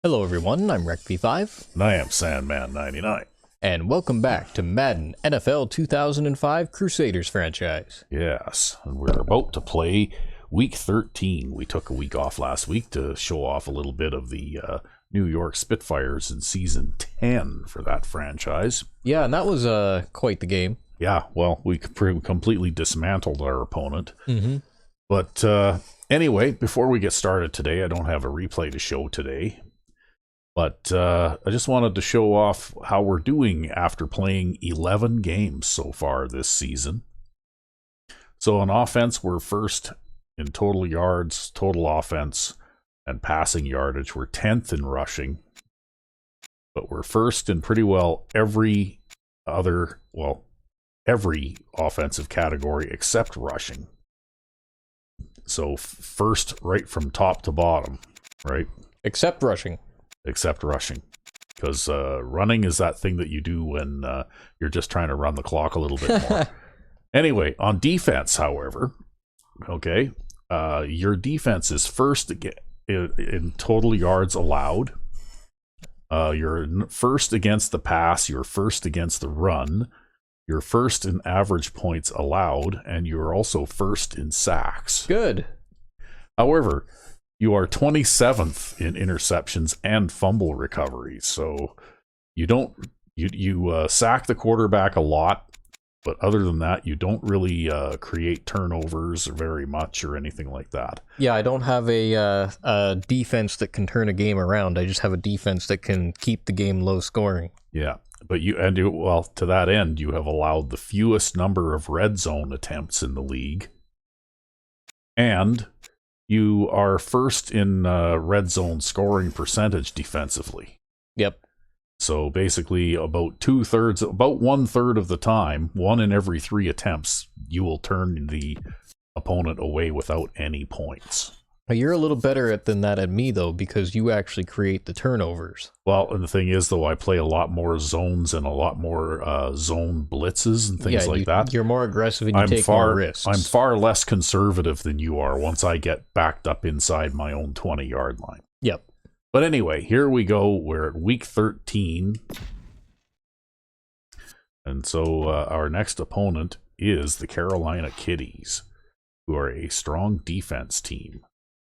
Hello everyone, I'm RecV5, And I am Sandman99. and welcome back to Madden NFL 2005 Crusaders franchise. Yes, and we're about to play Week 13. We took a week off last week to show off a little bit of the New York Spitfires in Season 10 for that franchise. Yeah, and that was quite the game. Yeah, well, we completely dismantled our opponent. Mm-hmm. But anyway, before we get started today, I don't have a replay to show today. But I just wanted to show off how we're doing after playing 11 games so far this season. So on offense, we're first in total yards, total offense, and passing yardage. We're 10th in rushing. But we're first in pretty well every offensive category except rushing. So first right from top to bottom, right? Except rushing. Except rushing, because running is that thing that you do when you're just trying to run the clock a little bit more. Anyway, on defense, however, okay, your defense is first in total yards allowed. You're first against the pass, you're first against the run, you're first in average points allowed, and you're also first in sacks. Good. However, you are 27th in interceptions and fumble recoveries. So you sack the quarterback a lot, but other than that, you don't really create turnovers very much or anything like that. Yeah, I don't have a defense that can turn a game around. I just have a defense that can keep the game low scoring. Yeah, but to that end, you have allowed the fewest number of red zone attempts in the league, and you are first in red zone scoring percentage defensively. Yep. So basically about 1/3 of the time, 1 in every 3 attempts, you will turn the opponent away without any points. You're a little better than that at me, though, because you actually create the turnovers. Well, and the thing is, though, I play a lot more zones and a lot more zone blitzes and things like that. You're more aggressive and you take more risks. I'm far less conservative than you are once I get backed up inside my own 20-yard line. Yep. But anyway, here we go. We're at Week 13. And so our next opponent is the Carolina Kitties, who are a strong defense team.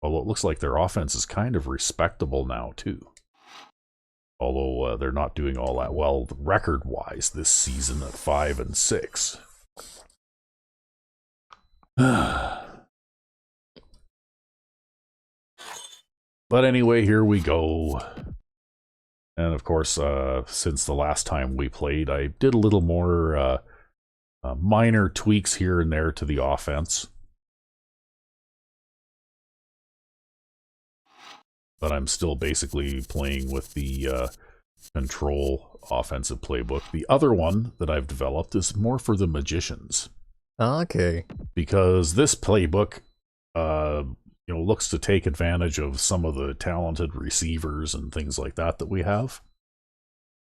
Although it looks like their offense is kind of respectable now, too. Although they're not doing all that well record-wise this season at 5-6. But anyway, here we go. And of course, since the last time we played, I did a little more minor tweaks here and there to the offense. But I'm still basically playing with the control offensive playbook. The other one that I've developed is more for the magicians. Okay. Because this playbook, looks to take advantage of some of the talented receivers and things like that we have.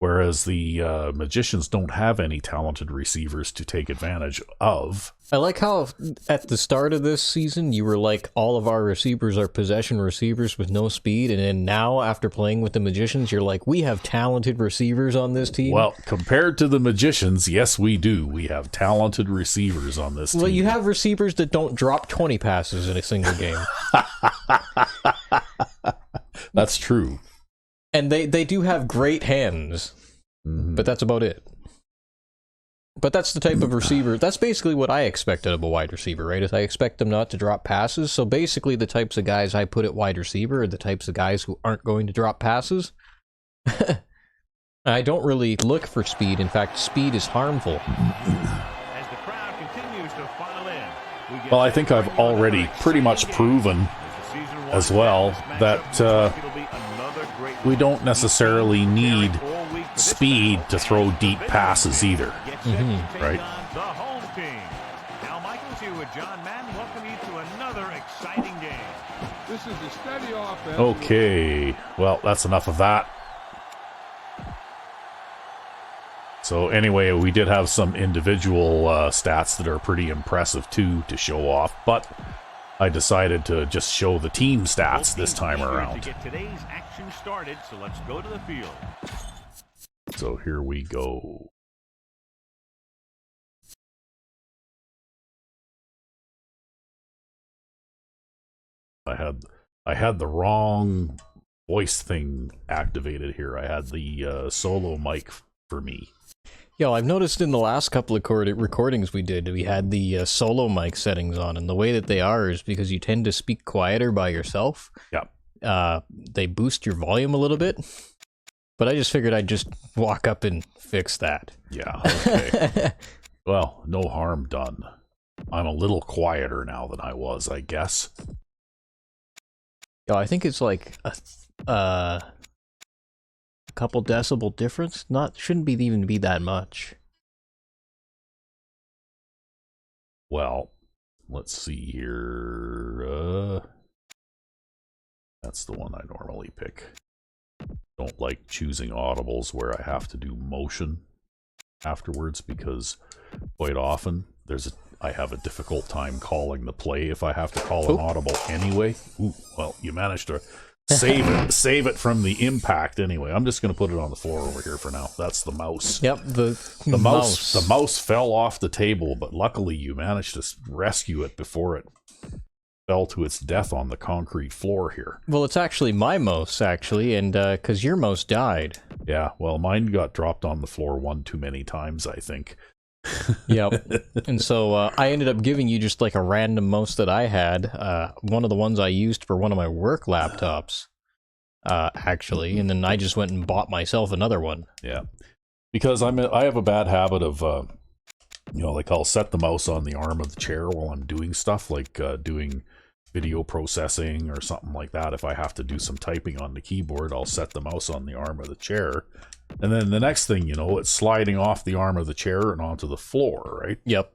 Whereas the magicians don't have any talented receivers to take advantage of. I like how at the start of this season, you were like, all of our receivers are possession receivers with no speed. And then now, after playing with the magicians, you're like, we have talented receivers on this team. Well, compared to the magicians, yes, we do. We have talented receivers on this team. Well, you have receivers that don't drop 20 passes in a single game. That's true. And they do have great hands, but that's about it. But that's the type of receiver, that's basically what I expect out of a wide receiver, right? Is I expect them not to drop passes. So basically the types of guys I put at wide receiver are the types of guys who aren't going to drop passes. I don't really look for speed. In fact, speed is harmful. As the crowd continues to file in, well, I think I've already pretty much proven as well that we don't necessarily need speed to throw deep passes either. Right? The home team. Now, Michael's here with John Madden. Welcome you to another exciting game. This is a steady offense. Okay. Well, that's enough of that. So anyway, we did have some individual stats that are pretty impressive too to show off, but I decided to just show the team stats this time around. To get today's action started, so let's go to the field. So here we go. I had the wrong voice thing activated here. I had the solo mic for me. Yo, I've noticed in the last couple of recordings we did, we had the solo mic settings on, and the way that they are is because you tend to speak quieter by yourself. Yeah. They boost your volume a little bit, but I just figured I'd just walk up and fix that. Yeah, okay. Well, no harm done. I'm a little quieter now than I was, I guess. Yo, I think it's like a couple decibel difference. Shouldn't even be that much. Well, let's see here. That's the one I normally pick. Don't like choosing audibles where I have to do motion afterwards, because quite often I have a difficult time calling the play if I have to call an audible anyway. Ooh, well, you managed to save it from the impact anyway. I'm just going to put it on the floor over here for now. That's the mouse. Yep, the mouse. The mouse fell off the table, but luckily you managed to rescue it before it fell to its death on the concrete floor here. Well, it's actually my mouse, actually, and because your mouse died. Yeah, well, mine got dropped on the floor one too many times, I think. Yep. And so I ended up giving you just like a random mouse that I had, one of the ones I used for one of my work laptops, actually, and then I just went and bought myself another one. Yeah, because I have a bad habit of, like I'll set the mouse on the arm of the chair while I'm doing stuff, like doing video processing or something like that. If I have to do some typing on the keyboard, I'll set the mouse on the arm of the chair. And then the next thing you know, it's sliding off the arm of the chair and onto the floor, right? Yep.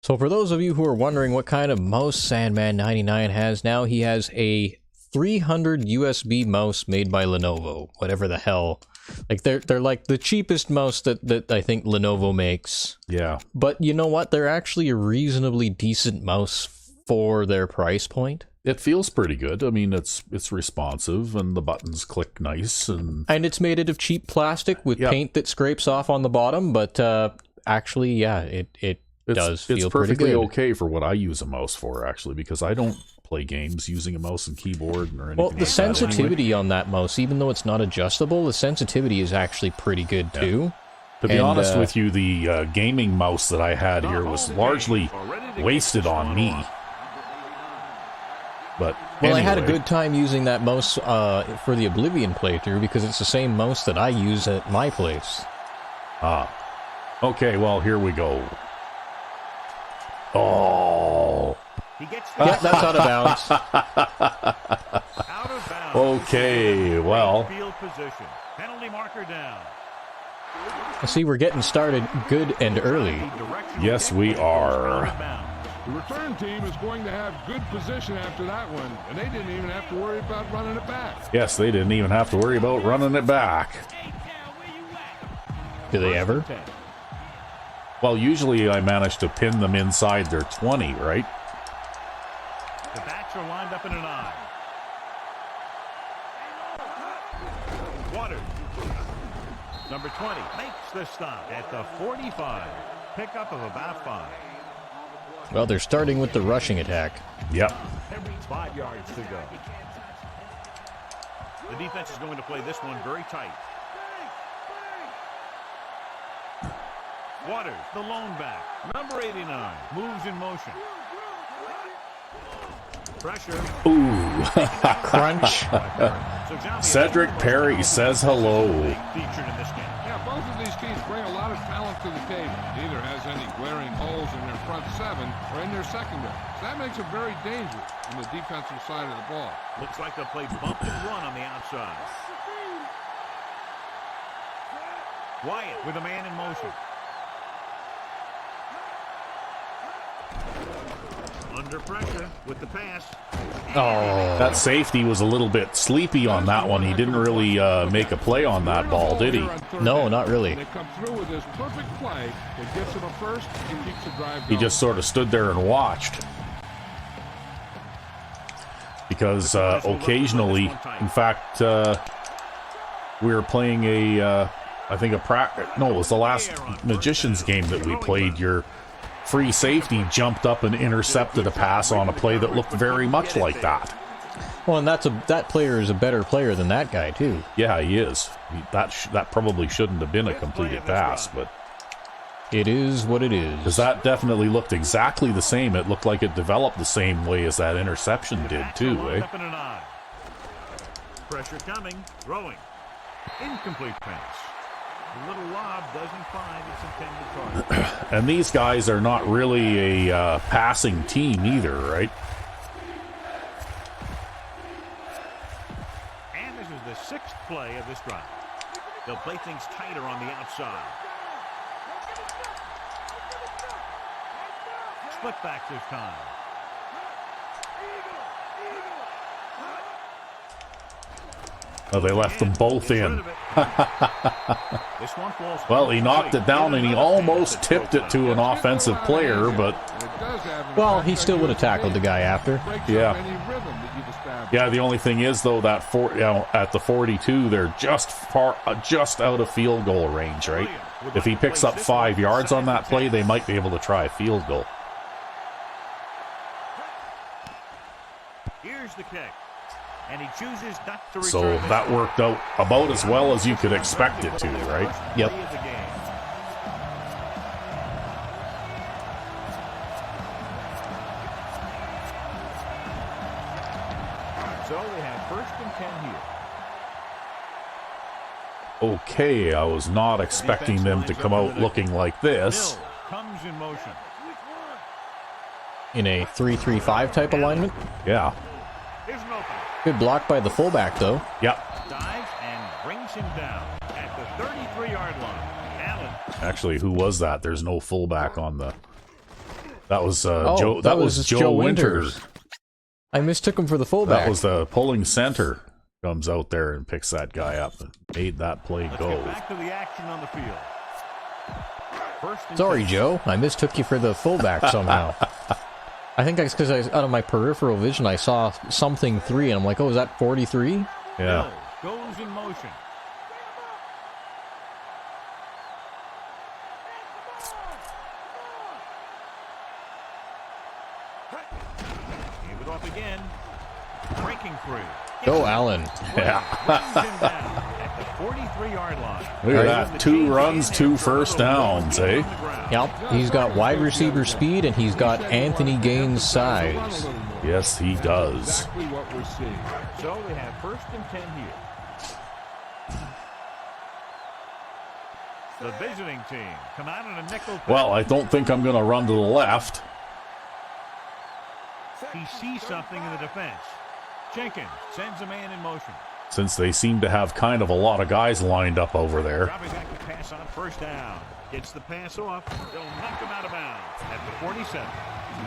So for those of you who are wondering what kind of mouse Sandman99 has now, he has a 300 USB mouse made by Lenovo, whatever the hell. Like they're like the cheapest mouse that I think Lenovo makes. Yeah. But you know what? They're actually a reasonably decent mouse for their price point. It feels pretty good. I mean, it's responsive and the buttons click nice, and it's made out of cheap plastic with paint that scrapes off on the bottom. But actually, yeah, it does feel it's perfectly pretty good. okay for what I use a mouse for, actually, because I don't play games using a mouse and keyboard or anything. Well, the like sensitivity on that mouse, even though it's not adjustable, the sensitivity is actually pretty good too. To be honest with you, the gaming mouse that I had here was largely wasted on me. But well, anyway. I had a good time using that mouse for the Oblivion playthrough because it's the same mouse that I use at my place. Ah. Okay, well, here we go. Oh. Yeah, that's out of bounds. Out of bounds. Okay, well. Field position. Penalty marker down. See, we're getting started good and early. Yes, we are. The return team is going to have good position after that one, and they didn't even have to worry about running it back. Yes, they didn't even have to worry about running it back. Do they ever? Well, usually I manage to pin them inside their 20, right? The backs are lined up in an eye. Waters. Number 20 makes the stop at the 45. Pickup of about 5. Well, they're starting with the rushing attack. Yep. 5 yards to go. The defense is going to play this one very tight. Waters, the lone back. Number 89 moves in motion. Pressure. Ooh. Crunch. Cedric Perry says hello. Featured in this game. Yeah, both of these teams bring a lot of talent to the table. Neither has any glaring holes in their front seven or in their secondary. So that makes it very dangerous on the defensive side of the ball. Looks like they'll play bump and run on the outside. Wyatt with a man in motion. Under pressure with the pass. Oh, That safety was a little bit sleepy on that one. He didn't really make a play on that ball, did he? No, not really. They come through with this perfect play that gets them a first and keeps the drive going. He just sort of stood there and watched. because occasionally, in fact, we were playing I think it was the last Magicians game that we played. Your free safety jumped up and intercepted a pass on a play that looked very much like that. Well, and that player is a better player than that guy too. Yeah, he is. That probably shouldn't have been a completed pass, but it is what it is. Because that definitely looked exactly the same. It looked like it developed the same way as that interception did too, eh? Pressure coming, throwing, incomplete pass. The little lob doesn't find its intended target. And these guys are not really a passing team either, right? And this is the 6th play of this drive. They'll play things tighter on the outside. Split back this time. Oh, they left them both in. Well, he knocked it down and he almost tipped it to an offensive player, but... Well, he still would have tackled the guy after. Yeah. Yeah, the only thing is, though, that at the 42, they're just out of field goal range, right? If he picks up 5 yards on that play, they might be able to try a field goal. Here's the kick. And he chooses not to so return that worked out about as well as you could expect it to, right? Yep. So they have 1st and 10 here. Okay, I was not expecting them to come out looking like this. Hill comes in motion. In a 3-3-5 type alignment? Yeah. Here's an opening. Good block by the fullback, though. Yep. Dives and brings him down at the 33-yard line. Allen. Actually, who was that? There's no fullback on the... That was Joe. That was Joe Winters. I mistook him for the fullback. That was the pulling center. Comes out there and picks that guy up and made that play go. Let's get back to the action on the field. Sorry, Joe. I mistook you for the fullback somehow. I think that's because out of my peripheral vision, I saw something 3, and I'm like, oh, is that 43? Yeah. Goes in motion. Give it off again. Breaking free. Go, Allen. Yeah. At the 43-yard line. Look at that. 2 runs, 2 first downs, eh? Yep. He's got wide receiver speed, and he's got Anthony Gaines' size. Yes, he does. Exactly what we're seeing. So they have 1st and 10 here. The visiting team come out in a nickel. Well, I don't think I'm going to run to the left. He sees something in the defense. Jenkins sends a man in motion. Since they seem to have kind of a lot of guys lined up over there. Dropping back to pass on 1st down. Gets the pass off. They'll knock him out of bounds at the 47.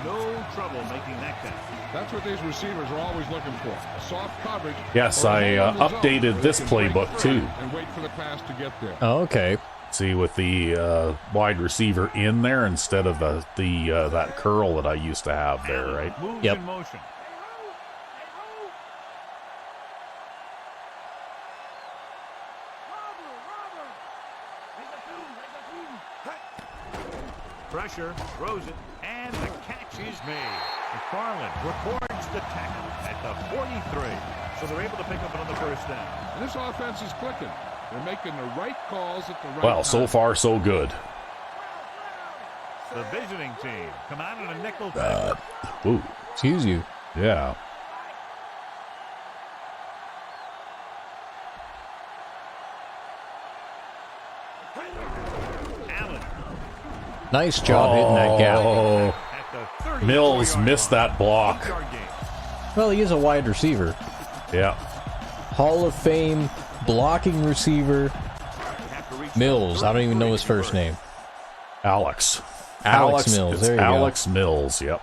No trouble making that catch. That's what these receivers are always looking for. Soft coverage. Yes, I updated this playbook too. And wait for the pass to get there. Oh, okay. See, with the wide receiver in there instead of that curl that I used to have there, right? Moves Yep. in motion. Pressure, throws it, and the catch is made. McFarland records the tackle at the 43. So they're able to pick up another 1st down. And this offense is clicking. They're making the right calls at the right Well, time. so far so good. The visiting team come out in a nickel tackle. Ooh, Excuse you. yeah. Allen Nice job hitting that gap. Oh, at the 33-yard Mills line. missed that block. 8-yard gain. Well, he is a wide receiver. Yeah. Hall of Fame blocking receiver. Have to reach Mills. I don't even know his first name. Alex. Alex Mills. It's There you go. Alex Mills, yep.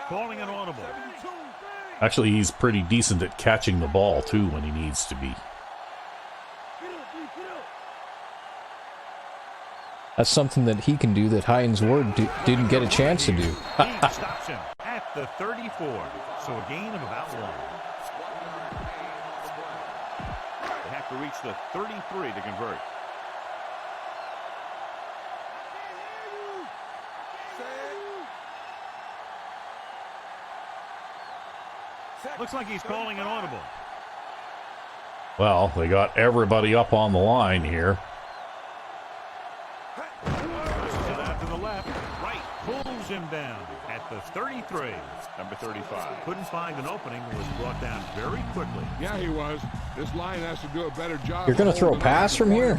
calling an audible. Actually, he's pretty decent at catching the ball, too, when he needs to be. That's something that he can do that Hines Ward didn't get a chance to do. He stops him at the 34. So a gain of about 1. They have to reach the 33 to convert. Looks like he's calling an audible. Well, they got everybody up on the line here. Pushes it out to the left. Right. Pulls him down at the 33. Number 35. Couldn't find an opening and was brought down very quickly. Yeah, he was. This line has to do a better job. You're going to throw a pass from here?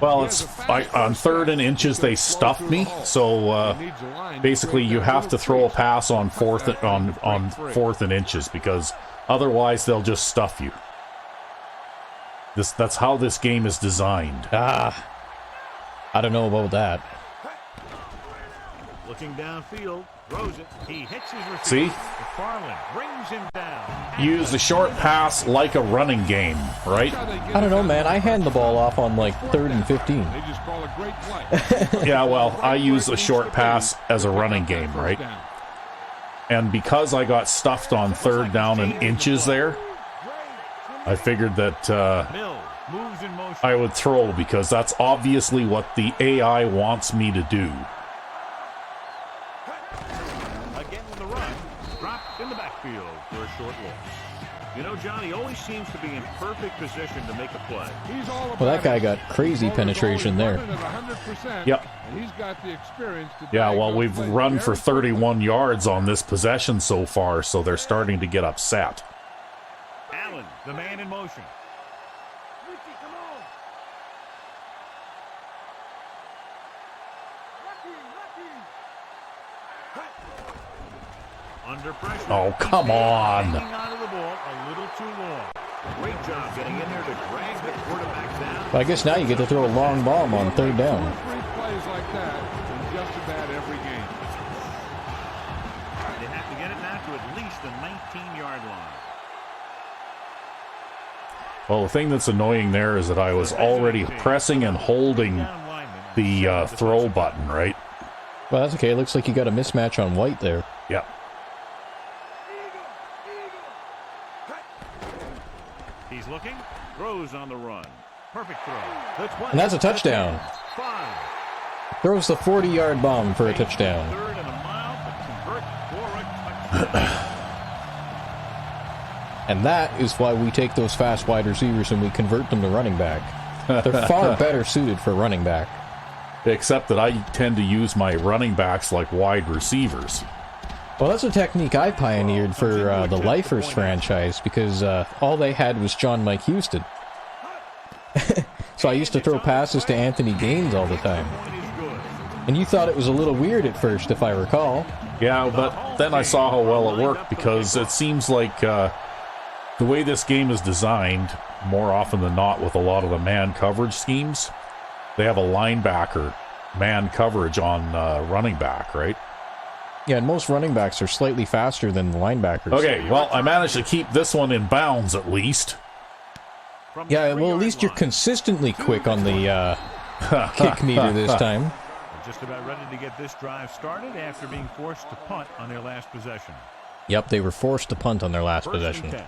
Well, it's on 3rd and inches they stuffed me, so basically you have to throw a pass on 4th and inches because otherwise they'll just stuff you. That's how this game is designed. I don't know about that. Looking downfield, throws it. He hits his receiver. See? McFarland brings him down. Use the short pass like a running game, right? I don't know, man. I hand the ball off on like 3rd and 15. They just call a great play. Yeah, well, I use a short pass as a running game, right? And because I got stuffed on 3rd down and inches there, I figured that Mills moves in motion. I would throw because that's obviously what the AI wants me to do. Again with the run. Dropped in the backfield for a short loss. You know, John, he always seems to be in perfect position to make a play. Well, that guy got crazy penetration there. Yep. And he's got the experience to Yeah, well, we've run for 31 yards on this possession so far, so they're starting to get upset. Allen, the man in motion. Under pressure. Oh, come on. Hanging onto the ball a little too long. Great job getting in there to drag the quarterback down. But I guess now you get to throw a long bomb on 3rd down. 2 or 3 plays like that in just about every game. They have to get it now to at least the 19-yard line. Well, the thing that's annoying there is that I was already pressing and holding the throw button, right? Well, that's okay. It looks like you got a mismatch on White there. Yep. He's looking, throws on the run. Perfect throw. And that's a touchdown. 5. Throws the 40-yard bomb for a touchdown. 3rd and a mile, but convert for a touchdown. And that is why we take those fast wide receivers and we convert them to running back. They're far better suited for running back. Except that I tend to use my running backs like wide receivers. Well, that's a technique I pioneered for the Lifers franchise because all they had was John Mike Houston. So I used to throw passes to Anthony Gaines all the time. And you thought it was a little weird at first, if I recall. Yeah, but then I saw how well it worked because it seems like the way this game is designed, more often than not with a lot of the man coverage schemes, they have a linebacker man coverage on running back, right? Yeah, and most running backs are slightly faster than the linebackers. Okay, well, I managed to keep this one in bounds at least. Yeah, well, at least you're consistently quick on the kick meter this time. Just about ready to get this drive started after being forced to punt on their last possession. Yep, they were forced to punt on their last possession. The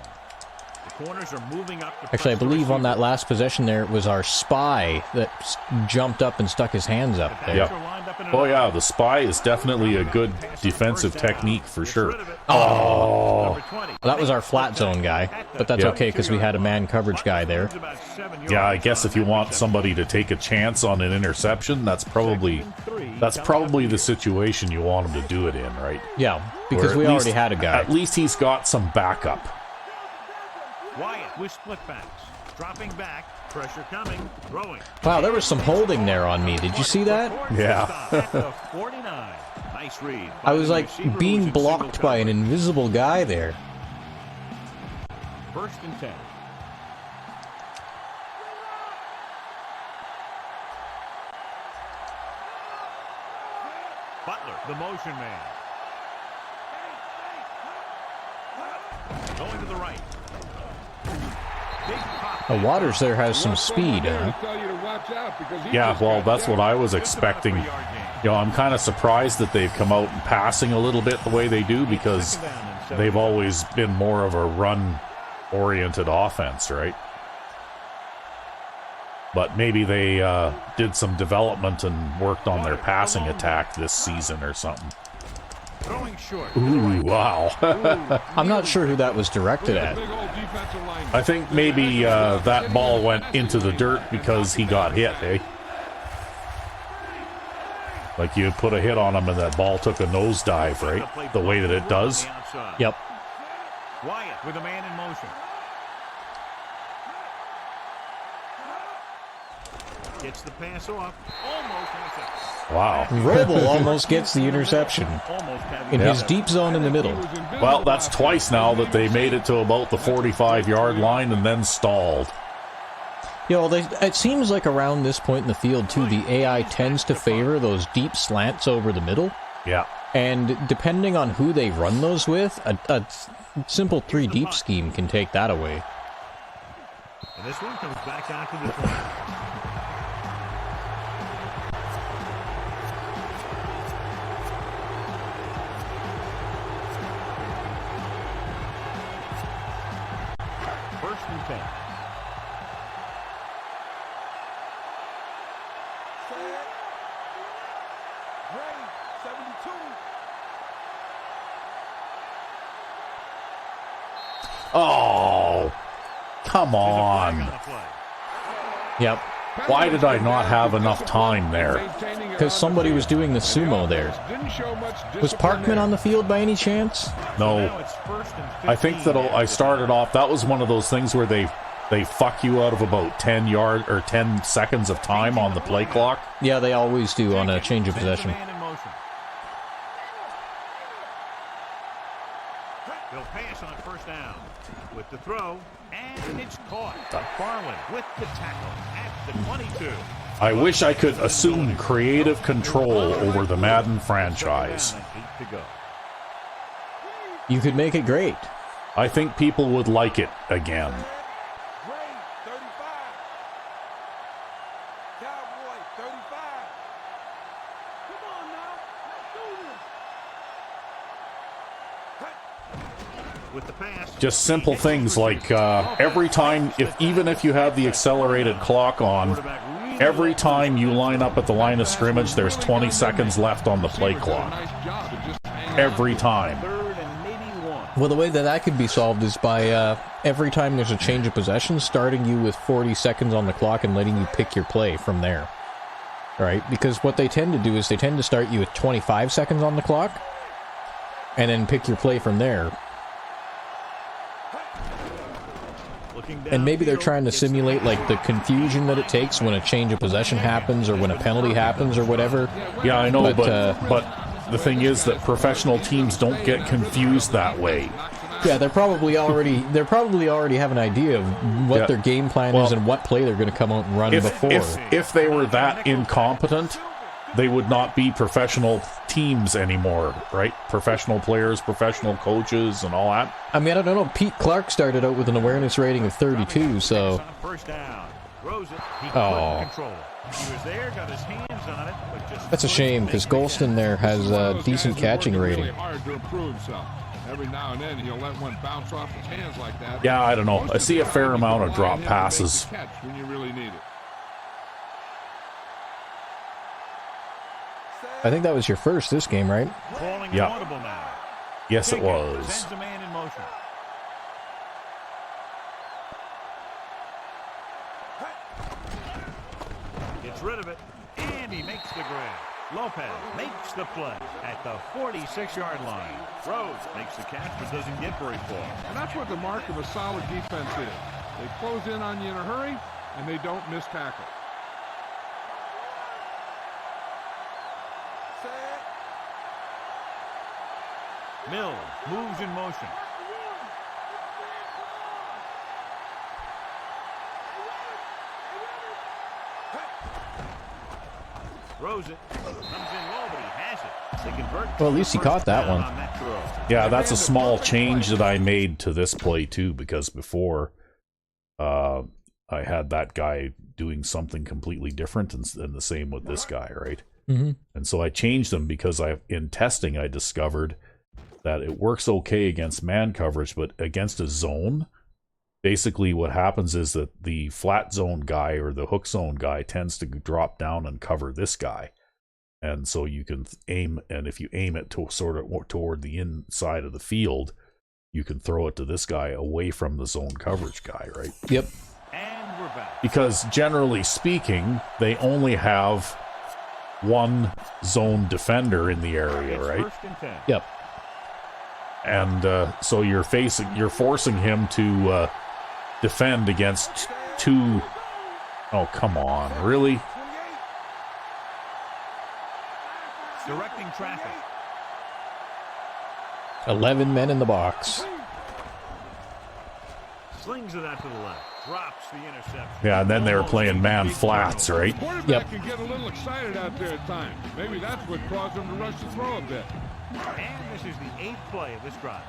corners are moving up. Actually, I believe on that last possession there, it was our spy that jumped up and stuck his hands up there. Yep. Oh, yeah, the spy is definitely a good defensive technique for sure. Oh, that was our flat zone guy, but that's okay because we had a man coverage guy there. Yeah, I guess if you want somebody to take a chance on an interception, that's probably the situation you want him to do it in, right? Yeah, because we already had a guy. At least he's got some backup. Wyatt with split backs. Dropping back. Pressure coming. Throwing. Wow, there was some holding there on me. Did you see that? Yeah. 49. Nice read. I was like being blocked by an invisible guy there. 1st and 10. Butler, the motion man. Going to the right. The Waters there has some speed, huh? Yeah, well, that's what I was expecting. You know, I'm kind of surprised that they've come out and passing a little bit the way they do, because they've always been more of a run-oriented offense, right? But maybe they did some development and worked on their passing attack this season or something. Ooh, wow. I'm not sure who that was directed at. I think maybe that ball went into the dirt because he got hit, eh? Like you put a hit on him and that ball took a nosedive, right? The way that it does. Yep. Wyatt with a man in motion. Gets the pass off. Almost intercepted. Wow. Roble almost gets the interception in his deep zone in the middle. Well, that's twice now that they made it to about the 45-yard line and then stalled. You know, it seems like around this point in the field, too, the AI tends to favor those deep slants over the middle. Yeah. And depending on who they run those with, a simple 3-deep scheme can take that away. And this one comes back out to the 20. First and 10. Oh, come on. Yep. Why did I not have enough time there? Because somebody was doing the sumo there. Was Parkman on the field by any chance? No. I think that I started off, that was one of those things where they fuck you out of about 10 seconds of time on the play clock. Yeah, they always do on a change of possession. They'll pass on first down with the throw, and it's caught. Farland with the tackle at the 22. I wish I could assume creative control over the Madden franchise. You could make it great. I think people would like it again. Just simple things like every time, even if you have the accelerated clock on, every time you line up at the line of scrimmage, there's 20 seconds left on the play clock. Every time. Well, the way that could be solved is by every time there's a change of possession, starting you with 40 seconds on the clock and letting you pick your play from there. Right? Because what they tend to do is they tend to start you with 25 seconds on the clock and then pick your play from there. And maybe they're trying to simulate like the confusion that it takes when a change of possession happens or when a penalty happens or whatever. Yeah, I know, but the thing is that professional teams don't get confused that way. Yeah, they probably already have an idea of what their game plan is and what play they're going to come out and run before. If they were that incompetent, they would not be professional teams anymore, right? Professional players, professional coaches, and all that. I mean, I don't know. Pete Clark started out with an awareness rating of 32, so... Oh. That's a shame, because Golston there has a decent catching rating. Every now and then he'll let one bounce off his hands like that. Yeah, I don't know. I see a fair amount of drop passes. When you really need it. I think that was your first this game, right? Yeah. Yes, it was. Gets rid of it, and he makes the grab. Lopez makes the play at the 46-yard line. Rose makes the catch, but doesn't get very far. And that's what the mark of a solid defense is. They close in on you in a hurry, and they don't miss tackle. Mills moves in motion. Throws it. Comes in low, but he has it. They convert. Well, at least he caught that one. Yeah, that's a small change that I made to this play, too, because before I had that guy doing something completely different, and the same with this guy, right? Mm-hmm. And so I changed them because in testing I discovered that it works okay against man coverage, but against a zone, basically what happens is that the flat zone guy or the hook zone guy tends to drop down and cover this guy. And so you can aim, and if you aim it to sort of toward the inside of the field, you can throw it to this guy away from the zone coverage guy, right? Yep. And we're back. Because generally speaking, they only have one zone defender in the area, It's right? first and 10. Yep. And so you're forcing him to defend against two. Oh, come on, really? Directing traffic. 11 men in the box. Slings it out to the left. Drops the interception. Yeah, and then they were playing man flats, right? Quarterback Yep. can get a little excited out there at times. Maybe that's what caused him to rush the throw a bit. And this is the 8th play of this drive.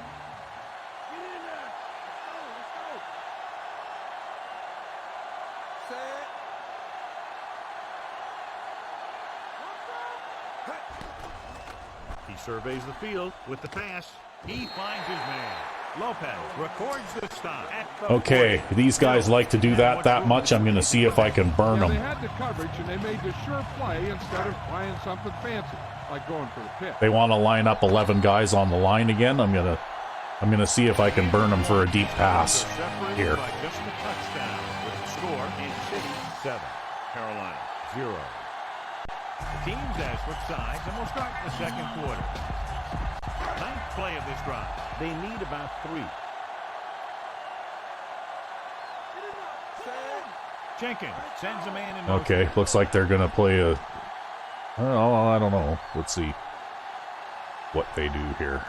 He surveys the field with the pass. He finds his man. Lopez records the stop. At the Okay, 40. these guys like to do that much. I'm going to see if I can burn Yeah, they them. had the coverage, and they made the sure play instead of trying something fancy, like going for the pick. They want to line up 11 guys on the line again. I'm gonna see if I can burn them for a deep pass Separated here. by just a touchdown with the score in City 7, Carolina 0. The teams have switched sides, and we'll start the second quarter. 9th play of this drive. They need about 3. Jenkins sends a man in motion. Okay, looks like they're gonna play a. Oh, I don't know. Let's see what they do here.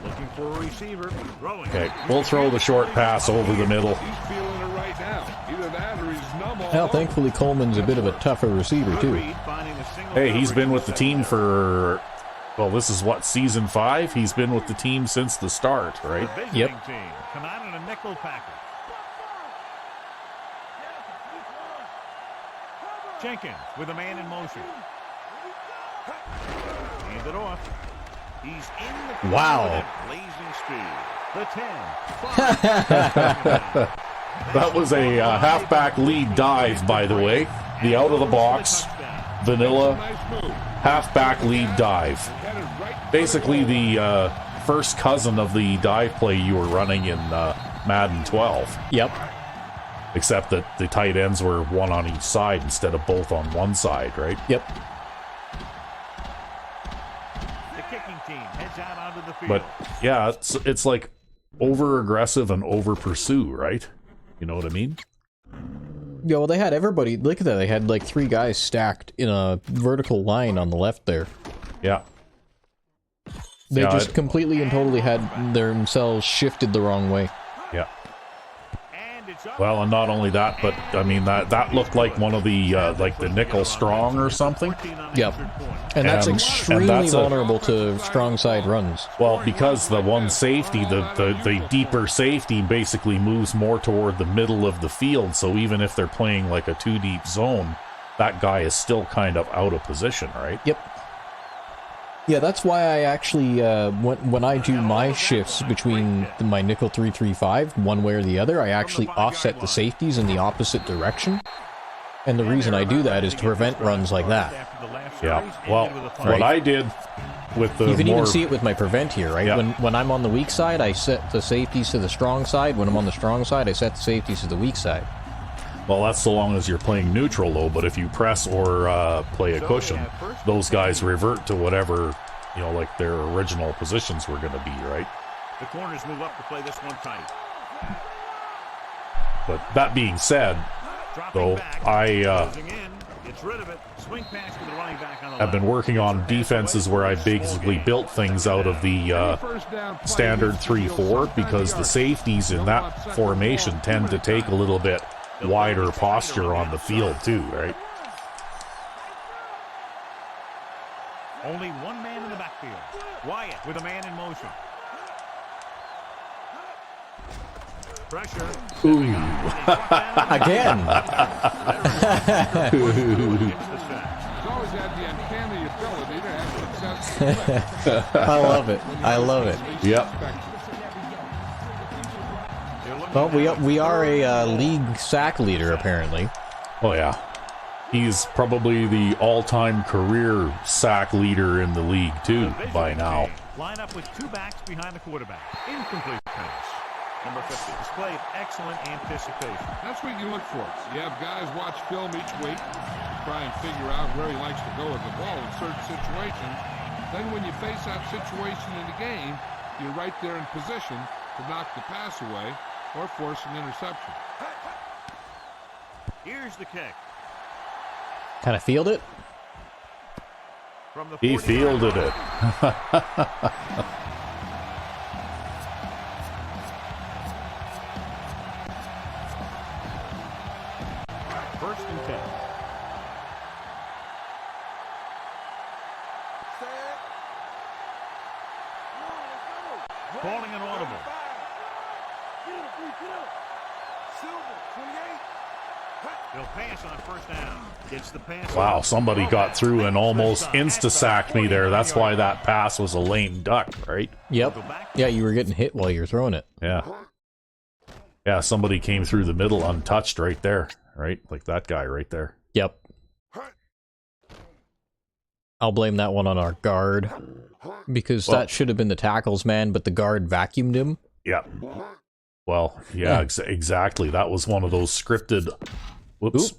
Looking for a receiver. Throwing. Okay, we'll throw the short pass over the middle. He's feeling it right now. Either that or he's numb all Well, over. thankfully Coleman's a bit of a tougher receiver, Good too. read, finding a single Hey, he's coverage been in with the second team down. for. Well, this is what, season 5? He's been with the team since the start, right? The visiting Yep. team come out in a nickel package. Jenkins with a man in motion. Hand it off. He's in the Wow. with a blazing speed. The 10. That was a halfback lead dive, by the way. The out of the box, vanilla Nice move. halfback lead dive. Headed right Basically the first cousin of the dive play you were running in Madden 12. Yep. Except that the tight ends were one on each side instead of both on one side, right? Yep. The kicking team heads out onto the field. But yeah, it's like over aggressive and over pursue, right? You know what I mean? Yeah, well, they had everybody. Look at that. They had like 3 guys stacked in a vertical line on the left there. Yeah. They Yeah, just completely and totally had themselves shifted the wrong way. Yeah. And it's up. Well, and not only that, but I mean that looked like one of the like the nickel strong or something. 14 unanswered Yep. points. And that's And extremely that's a- vulnerable to strong side runs. Well, because the one safety, the deeper safety basically moves more toward the middle of the field, so even if they're playing like a 2 deep zone, that guy is still kind of out of position, right? Yep. Yeah, that's why I actually, when I do my shifts between my nickel 3-3-5, one way or the other, I actually offset the safeties in the opposite direction. And the reason I do that is to prevent runs like that. After the last Yeah. series, Well, ended with a what fight. I did with the You can more even see it with my prevent here, right? Yeah. When I'm on the weak side, I set the safeties to the strong side. When I'm on the strong side, I set the safeties to the weak side. well, that's so long as you're playing neutral though. But if you press or play a cushion, those guys revert to whatever like their original positions were going to be, right? The corners move up to play this one tight. But that being said, Dropping though, back, I closing in, gets rid of it. Swing pass to the running back on the have been left. working on defenses where I basically built things out of the first down play. standard 3-4 because the safeties in that formation tend to take a little bit wider posture on the field too, right? Only one man in the backfield. Wyatt with a man in motion. Pressure. Ooh. Again. He's always had the uncanny ability to have success. I love it. I love it. Yep. Well, we are a league sack leader, apparently. Oh, yeah. He's probably the all-time career sack leader in the league, too, by now. Line up with two backs behind the quarterback. Incomplete pass. Number 50 displayed excellent anticipation. That's what you look for. You have guys watch film each week, try and figure out where he likes to go with the ball in certain situations. Then when you face that situation in the game, you're right there in position to knock the pass away or force an interception. Here's the kick. Kind of field it. From the He fielded it. First and 10. Calling an audible. They'll pass on first down. Gets the pass. Wow, somebody got through and almost insta-sacked me there. That's why that pass was a lame duck, right? Yep. Yeah, you were getting hit while you were throwing it. Yeah. Yeah, somebody came through the middle untouched right there, right? Like that guy right there. Yep. I'll blame that one on our guard. Because that should have been the tackle's man, but the guard vacuumed him. Yeah. Well, yeah, exactly. That was one of those scripted... Whoops. Oop.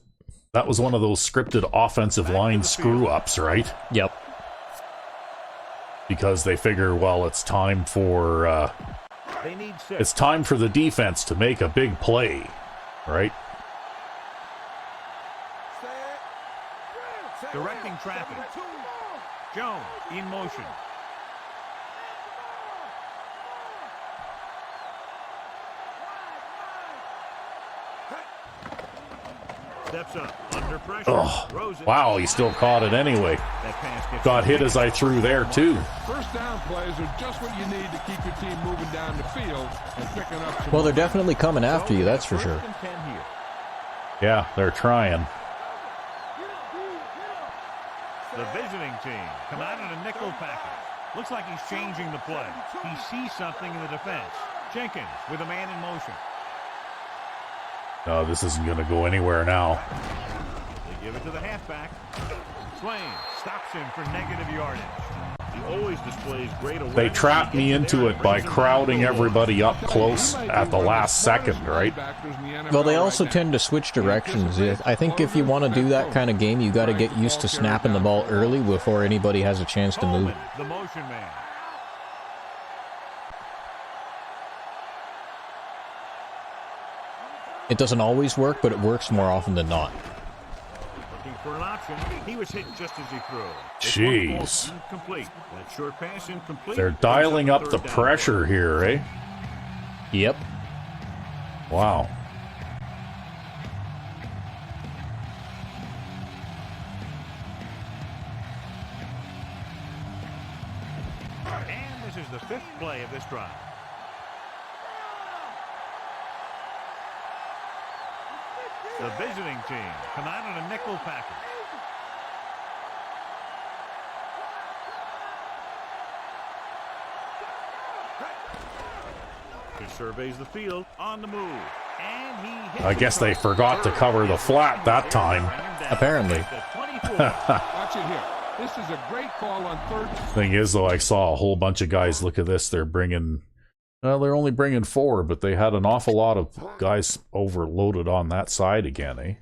That was one of those scripted offensive line screw-ups, right? Yep. Because they figure, well, it's time for... They need 6. it's time for the defense to make a big play, right? Directing traffic. Jones in motion. Steps up under pressure. Oh, wow, he still caught it anyway. That pass gets Got hit as I threw there, too. First down plays are just what you need to keep your team moving down the field and picking up some... Well, they're definitely coming after you, that's for sure. First and 10 here. Yeah, they're trying. The visiting team come out in a nickel package. Looks like he's changing the play. He sees something in the defense. Jenkins with a man in motion. No, this isn't going to go anywhere now. They give it to the halfback. Swain stops him for negative yardage. He always displays great awareness. They trapped me into it by crowding everybody up close at the last second, right? Well, they also tend to switch directions. I think if you want to do that kind of game, you got to get used to snapping the ball early before anybody has a chance to move. The motion man. It doesn't always work, but it works more often than not. Looking for an option. He was hit just as he threw. Jeez. Incomplete. That short pass incomplete. They're dialing up the pressure here, eh? Yep. Wow. And this is the 5th play of this drive. The visiting team come out in a nickel package. He surveys the field on the move. And he hits I guess they forgot to cover the flat that time. Apparently. Watch it here. This is a great call on third. Thing is, though, I saw a whole bunch of guys. Look at this. They're bringing... Well, they're only bringing 4, but they had an awful lot of guys overloaded on that side again, eh?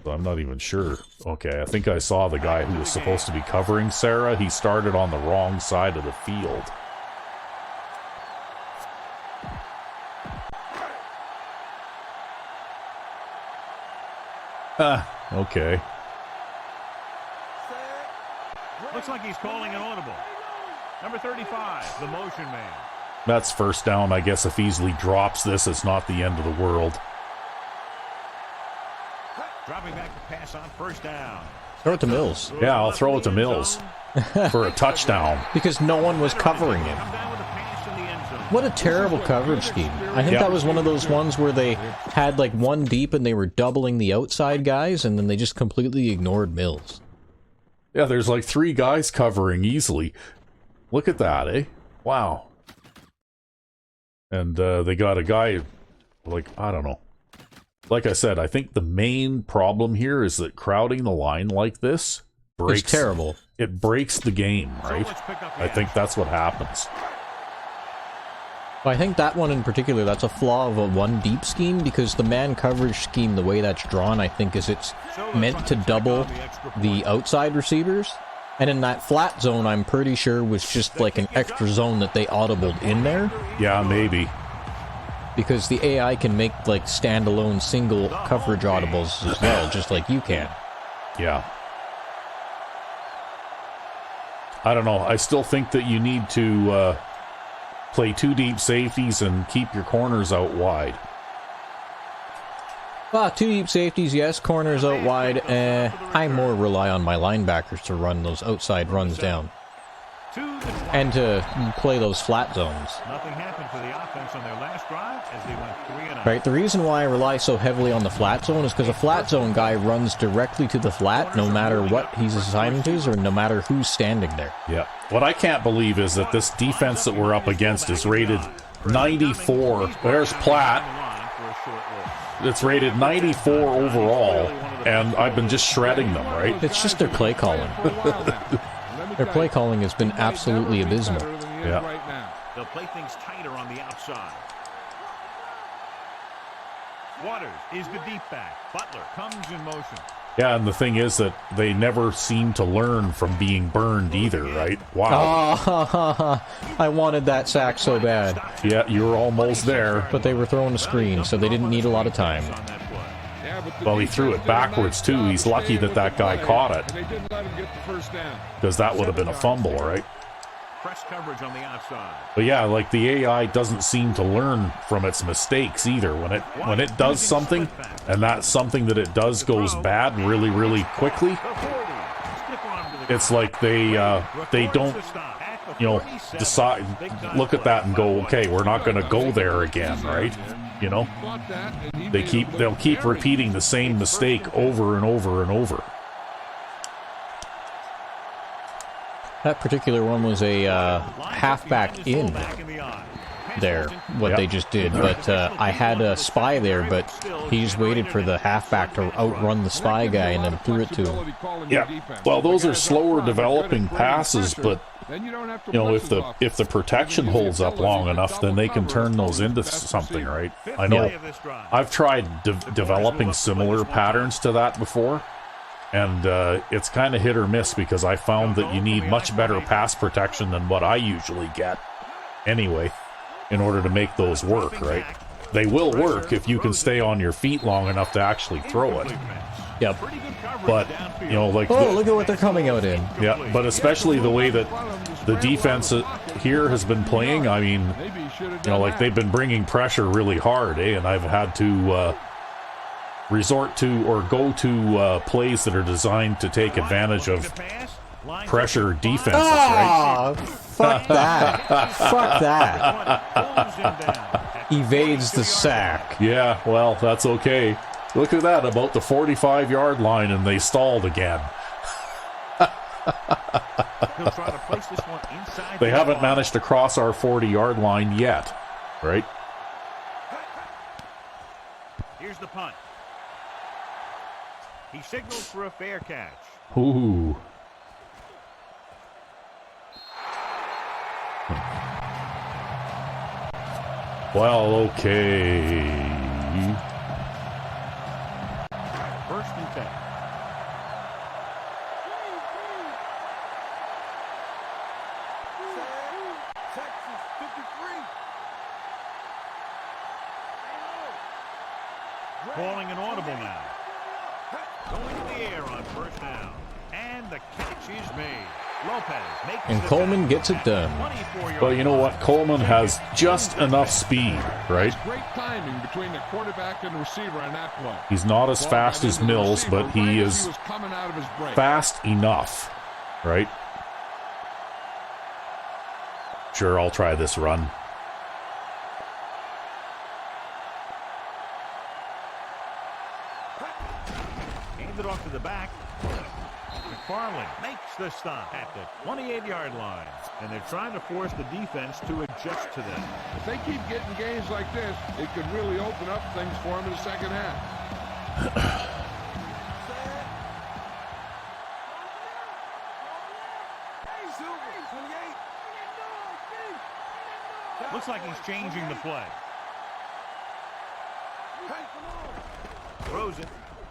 So I'm not even sure. Okay, I think I saw the guy who was supposed to be covering Sarah. He started on the wrong side of the field. Okay. Looks like he's calling an audible. Number 35, the motion man. That's first down. I guess if Easley drops this, it's not the end of the world. Dropping back to pass on first down. Throw it to Mills. Yeah, I'll throw it to Mills for a touchdown. Because no one was covering him. Come down with a pass in the end zone. What a terrible coverage scheme. I think that was one of those ones where they had like one deep and they were doubling the outside guys, and then they just completely ignored Mills. Yeah, there's like 3 guys covering easily. Look at that, eh? Wow. And they got a guy, like, I don't know. Like I said, I think the main problem here is that crowding the line like this breaks... It's terrible. It breaks the game, right? I think that's what happens. I think that one in particular, that's a flaw of a one deep scheme, because the man coverage scheme, the way that's drawn, I think, is it's meant to double the outside receivers. And in that flat zone, I'm pretty sure was just like an extra zone that they audibled in there. Yeah, maybe. Because the AI can make like standalone single coverage audibles as well, just like you can. Yeah. I don't know. I still think that you need to play 2 deep safeties and keep your corners out wide. 2 deep safeties, yes. Corners out wide. I more rely on my linebackers to run those outside runs down. And to play those flat zones. Nothing happened for the offense on their last drive as they went 3-and-out. Right, the reason why I rely so heavily on the flat zone is because a flat zone guy runs directly to the flat no matter what he's assigned to or no matter who's standing there. Yeah. What I can't believe is that this defense that we're up against is rated 94. There's Platt. It's rated 94 overall, and I've been just shredding them, right? It's just their play calling. Their play calling has been absolutely abysmal. Yeah. They'll play things tighter on the outside. Waters is the deep back. Butler comes in motion. Yeah, and the thing is that they never seem to learn from being burned either, right? Wow. Oh, I wanted that sack so bad. Yeah, you were almost there. But they were throwing a screen, so they didn't need a lot of time. Well, he threw it backwards, too. He's lucky that that guy caught it. Because that would have been a fumble, right? Press coverage on the outside. But yeah, like the AI doesn't seem to learn from its mistakes either. When it does something, and that something that it does goes bad really, really quickly, it's like they don't, decide, look at that and go, okay, we're not going to go there again, right? You know, they'll keep repeating the same mistake over and over and over. That particular one was a halfback in there, what they just did. But I had a spy there, but he just waited for the halfback to outrun the spy guy and then threw it to him. Yeah, well, those are slower developing passes, but you know, if the protection holds up long enough, then they can turn those into something, right? I know I've tried developing similar patterns to that before, and it's kind of hit or miss because I found that you need much better pass protection than what I usually get anyway in order to make those work, right? They will work if you can stay on your feet long enough to actually throw it. Yep. But, you know, like... Oh, look at what they're coming out in. Yeah, but especially the way that the defense here has been playing, I mean, you know, like they've been bringing pressure really hard, eh? And I've had to resort to or go to plays that are designed to take advantage of pressure defenses, right? Fuck that. Fuck that. Evades the sack. Yeah, well, that's okay. Look at that, about the 45-yard line, and they stalled again. They haven't managed to cross our 40-yard line yet, right? Here's the punt. He signals for a fair catch. Ooh. Well, okay. First and 10. Texas 53. Calling an audible now. Going to the air on first down. And the catch is made. Lopez makes And Coleman gets it done. Well, you know what? Coleman has just enough speed, right? Great timing between the quarterback and the receiver on that play. He's not as fast as Mills, but he is fast enough, right? Sure, I'll try this run. Handed off to the back. McFarland makes the stop at the 28-yard line. And they're trying to force the defense to adjust to them. If they keep getting gains like this, it could really open up things for them in the second half. Looks like he's changing the play. Throws it,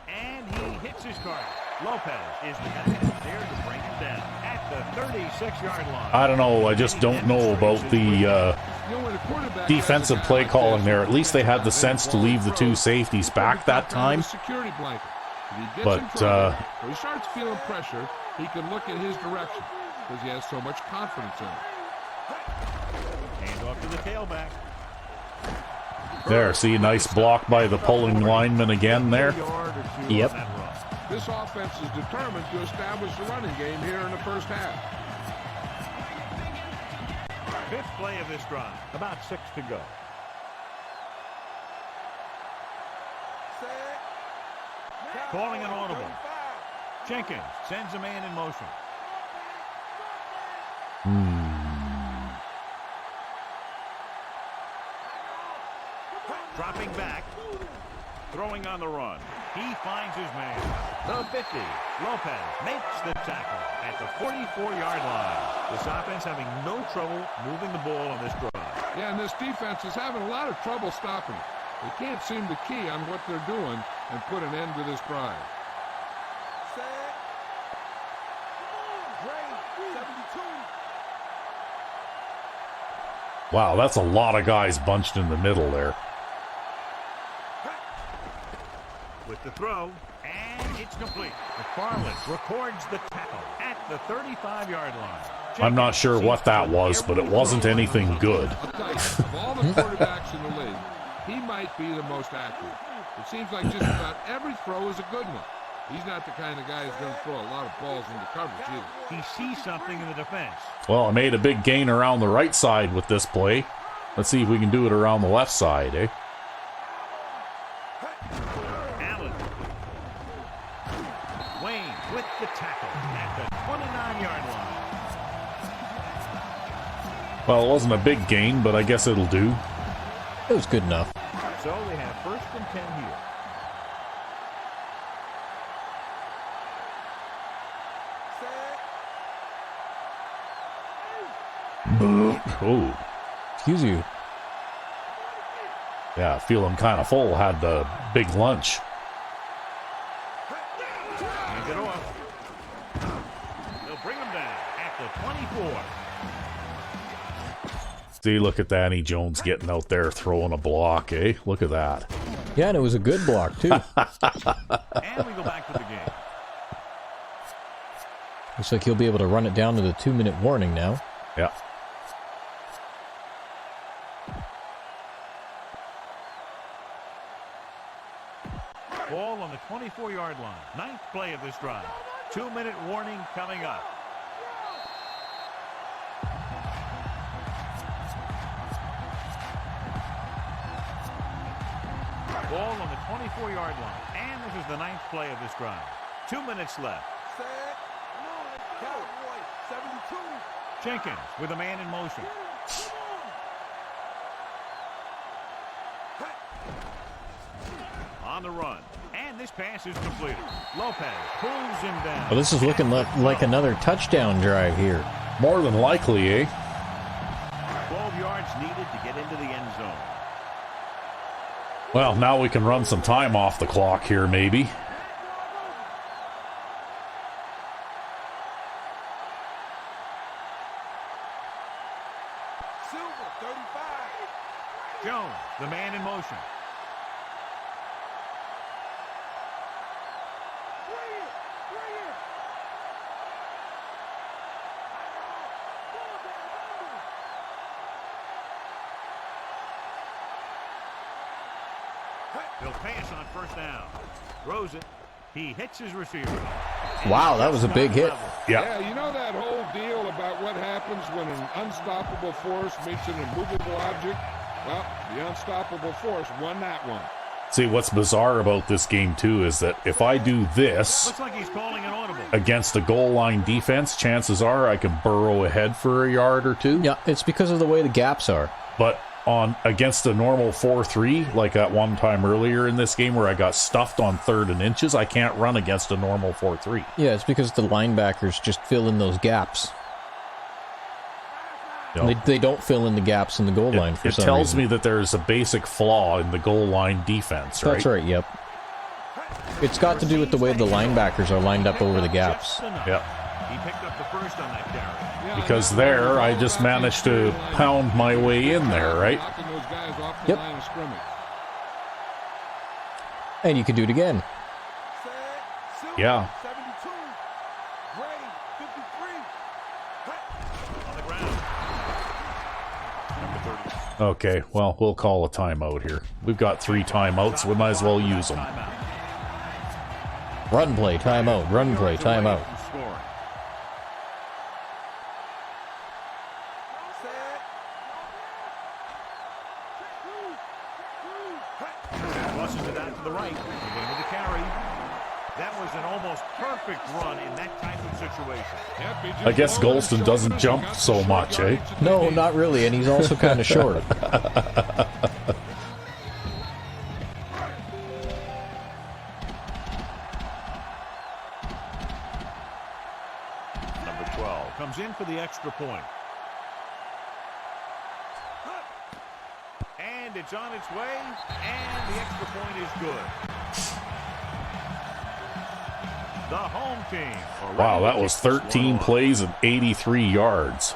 and he hits his target. Lopez is the guy there to bring him down at the 36-yard line. I don't know. I just don't know about the defensive play calling there. At least they had the sense to leave the two safeties back that time. But he starts feeling pressure, he can look in his direction because he has so much confidence in it. Hand off to the tailback. there, see, a nice block by the pulling lineman again there. Yep. This offense is determined to establish the running game here in the first half. Fifth play of this drive. About 6 to go. Calling an audible. Jenkins sends a man in motion. Dropping back. Throwing on the run. He finds his man. The 50. Lopez makes the tackle at the 44-yard line. This offense having no trouble moving the ball on this drive. Yeah, and this defense is having a lot of trouble stopping it. They can't seem to key on what they're doing and put an end to this drive. Wow, that's a lot of guys bunched in the middle there. With the throw, and it's complete. McFarland records the tackle at the 35-yard line. I'm not sure what that was, but it wasn't anything good. I'll tell you, of all the quarterbacks in the league, he might be the most accurate. It seems like just about every throw is a good one. He's not the kind of guy who's going to throw a lot of balls into coverage either. He sees something in the defense. Well, I made a big gain around the right side with this play. Let's see if we can do it around the left side, eh? Allen. Wayne with the tackle at the 29-yard line. Well, it wasn't a big gain, but I guess it'll do. It was good enough. So they have 1st and 10 here. Oh, Excuse you. yeah, feeling kind of full. Had the big lunch. Hands it off. They'll bring him down at the 24. See, look at Danny Jones getting out there throwing a block, eh? Look at that. Yeah, and it was a good block, too. And we go back to the game. Looks like he'll be able to run it down to the 2-minute warning now. Yeah. Ball on the 24-yard line. 9th play of this drive. 2-minute warning coming up. Ball on the 24-yard line. And this is the 9th play of this drive. 2 minutes left. Jenkins with a man in motion. On the run. And this pass is completed. Lopez pulls him down. Well, this is looking like another touchdown drive here. More than likely, eh? 12 yards needed to get into the end zone. Well, now we can run some time off the clock here, maybe. Jones, the man in motion. He'll pass on 1st down. Throws it. He hits his receiver. Wow, that was a big hit. Yeah. Yeah, you know that whole deal about what happens when an unstoppable force meets an immovable object? Well, the unstoppable force won that one. See, what's bizarre about this game, too, is that if I do this Looks like he's calling an audible. against a goal line defense, chances are I can burrow ahead for a yard or two. Yeah, it's because of the way the gaps are. But against a normal 4-3, like that one time earlier in this game where I got stuffed on 3rd and inches, I can't run against a normal 4-3. Yeah, it's because the linebackers just fill in those gaps. Yep. They don't fill in the gaps in the goal line for some reason. It tells me that there's a basic flaw in the goal line defense, right? That's right, yep. It's got to do with the way the linebackers are lined up over the gaps. Yep. He picked up the first on that carry. Because there, I just managed to pound my way in there, right? Yep. And you can do it again. Yeah. Okay, well, we'll call a timeout here. We've got 3 timeouts. We might as well use them. Run play, timeout. Run play, timeout. Flushes it out to the right. Again with the carry. That was an almost perfect run in that type of situation. I guess Golston doesn't jump so much, eh? No, not really, and he's also kind of short. Number 12 comes in for the extra point. And it's on its way, and the extra point is good. The home team. Wow, that was 13 plays and 83 yards.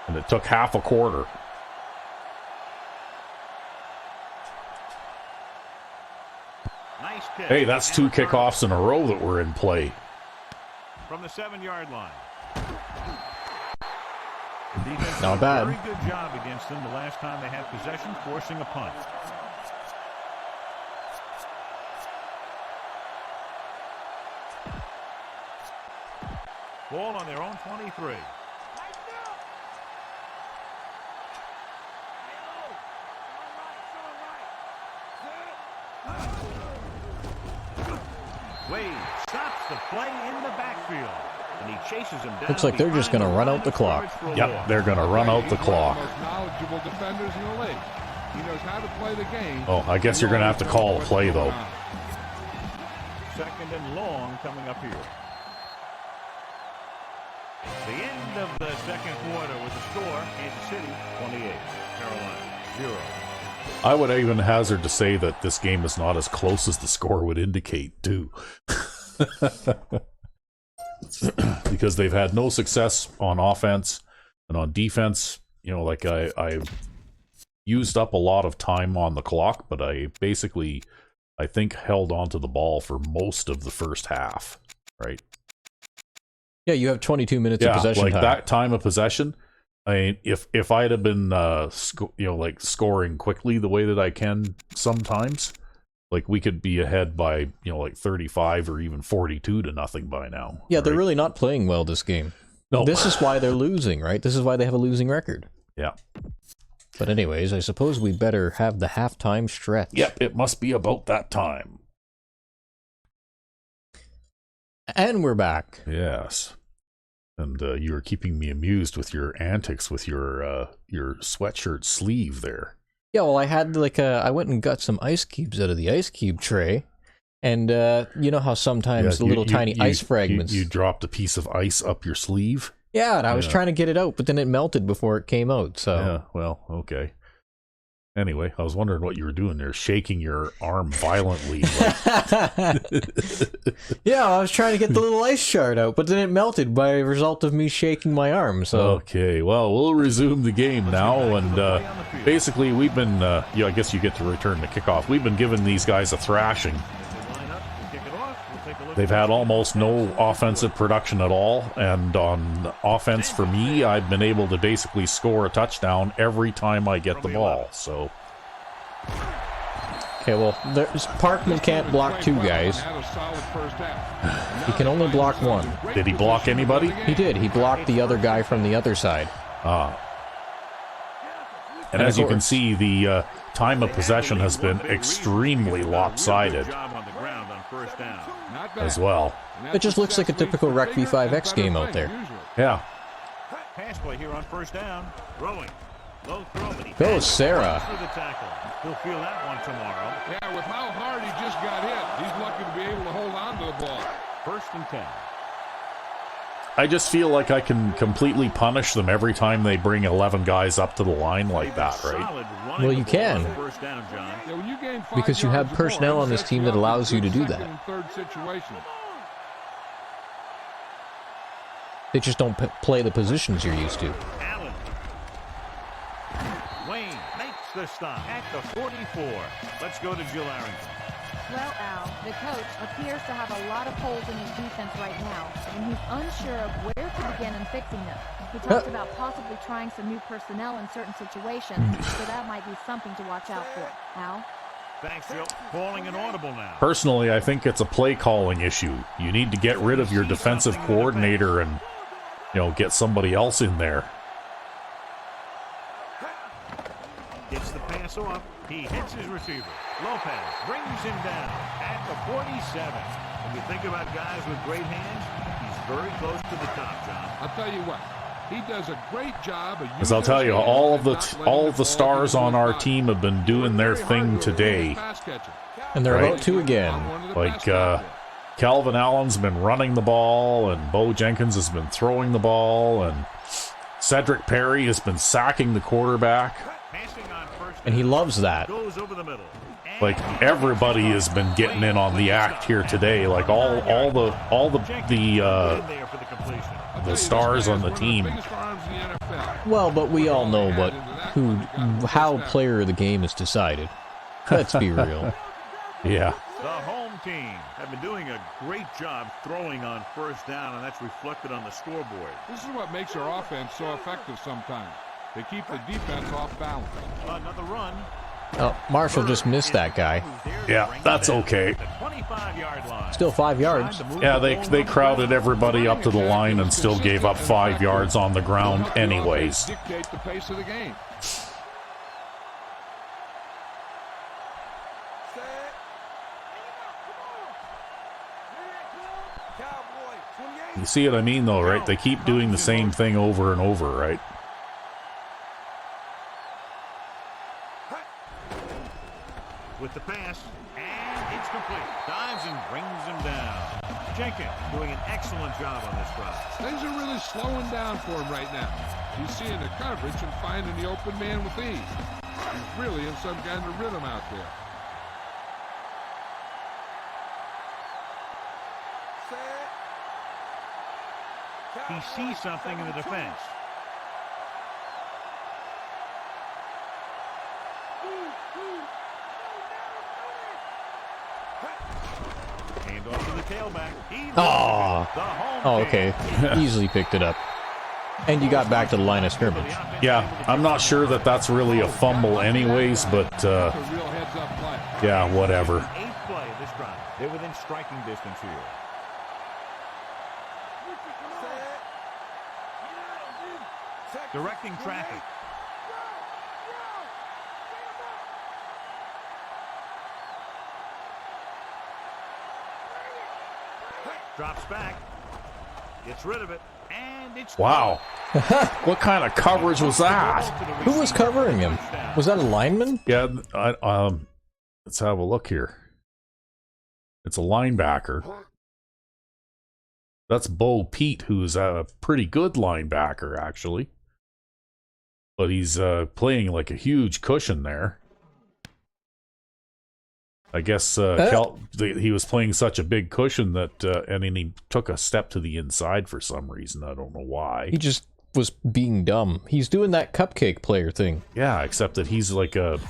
And it took half a quarter. Nice catch. Hey, that's 2 kickoffs in a row that were in play. From the 7-yard line. Not bad. Very good job against them the last time they had possession, forcing a punt. Ball on their own 23. Wade stops the play in the backfield, and he chases him down. Looks like they're just going to run out the clock. Yep, they're going to run out the clock. Most knowledgeable defenders in the league. He knows how to play the game. Oh, I guess you're going to have to call a play, though. Second and long coming up here. The end of the second quarter with the score, Kansas City 28, Carolina 0. I would even hazard to say that this game is not as close as the score would indicate, too. Because they've had no success on offense, and on defense, you know, like I've used up a lot of time on the clock, but I basically, I think, held onto the ball for most of the first half, right? Yeah, you have 22 minutes of possession like time. that time of possession. I mean, if I'd have been, like scoring quickly the way that I can sometimes, like we could be ahead by, like 35 or even 42-0 by now. Yeah, right? they're really not playing well this game. No. This is why they're losing, right? This is why they have a losing record. Yeah. But anyways, I suppose we better have the halftime stretch. Yep, it must be about that time. And we're back. Yes. And you were keeping me amused with your antics with your sweatshirt sleeve there. Yeah, well, I had I went and got some ice cubes out of the ice cube tray. And you know how sometimes the little tiny ice fragments... You dropped a piece of ice up your sleeve? Yeah, and I was trying to get it out, but then it melted before it came out, so... Yeah, well, okay. Anyway, I was wondering what you were doing there, shaking your arm violently. Yeah, I was trying to get the little ice shard out, but then it melted by a result of me shaking my arm, so... Okay, well, we'll resume the game now, and basically we've been, I guess you get to return the kickoff. We've been giving these guys a thrashing. They've had almost no offensive production at all, and on offense for me, I've been able to basically score a touchdown every time I get the ball, so... Okay, well, Parkman can't block 2 guys. He can only block 1. Did he block anybody? He did. He blocked the other guy from the other side. And as you can see, the time of possession has been extremely lopsided as well. It just looks like a typical Rec V5X game out there. Yeah. Pass play here on first down. Throwing. Low throw, but he Go, Sarah. through the tackle. He'll feel that one tomorrow. Yeah, with how hard he just got hit, he's lucky to be able to hold on to the ball. 1st and 10. I just feel like I can completely punish them every time they bring 11 guys up to the line like that, right? Well, you can. First down, John. Yeah, when you gain 5 Because you have yards or more, personnel on this it team sets that you up allows for you to do second that. and third situation. They just don't play the positions you're used to. Allen. Wayne makes the stop at the 44. Let's go to Jill Arrington. Well, Al, the coach appears to have a lot of holes in his defense right now, and he's unsure of where to begin in fixing them. He talked about possibly trying some new personnel in certain situations, so that might be something to watch out for. Al? Thanks, Jill. Calling an audible now. Personally, I think it's a play calling issue. You need to get rid of your defensive coordinator and, get somebody else in there. Gets the pass off. He hits his receiver. Lopez brings him down at the 47. When you think about guys with great hands, he's very close to the top, John. I'll tell you what, he does a great job of As I'll tell you, all of the stars on our team have been doing their thing today. And they're about to again. Like, Calvin Allen's been running the ball, and Bo Jenkins has been throwing the ball, and Cedric Perry has been sacking the quarterback. And he loves that. Goes over the middle. Like, everybody has been getting in on the act here today. Like all the stars on the team. Well, but we all know how player of the game is decided. Let's be real. Yeah. The home team have been doing a great job throwing on first down, and that's reflected on the scoreboard. This is what makes our offense so effective sometimes. They keep the defense off balance. Another run. Oh, Marshall just missed that guy. Yeah, that's okay. The 25-yard line. Still 5 yards. Yeah, they crowded everybody up to the line and still gave up 5 yards on the ground anyways. Dictate the pace of the game. You see what I mean, though, right? They keep doing the same thing over and over, right? With the pass, and it's complete. Dives and brings him down. Jenkins doing an excellent job on this drive. Things are really slowing down for him right now. He's seeing the coverage and finding the open man with ease. He's really in some kind of rhythm out there. He sees something in the defense. Hand off to the tailback. Oh, okay. Easily picked it up. And you got back to the line of scrimmage. Yeah, I'm not sure that that's really a fumble anyways, but yeah, whatever. 8th play of this drive. They're within striking distance here. Directing traffic. Drops back. Gets rid of it. And it's Wow. What kind of coverage was that? Who was covering him? Was that a lineman? Yeah, let's have a look here. It's a linebacker. That's Bo Pete, who's a pretty good linebacker, actually. But he's playing like a huge cushion there. I guess he was playing such a big cushion that, and then he took a step to the inside for some reason. I don't know why. He just was being dumb. He's doing that cupcake player thing. Yeah, except that he's like a,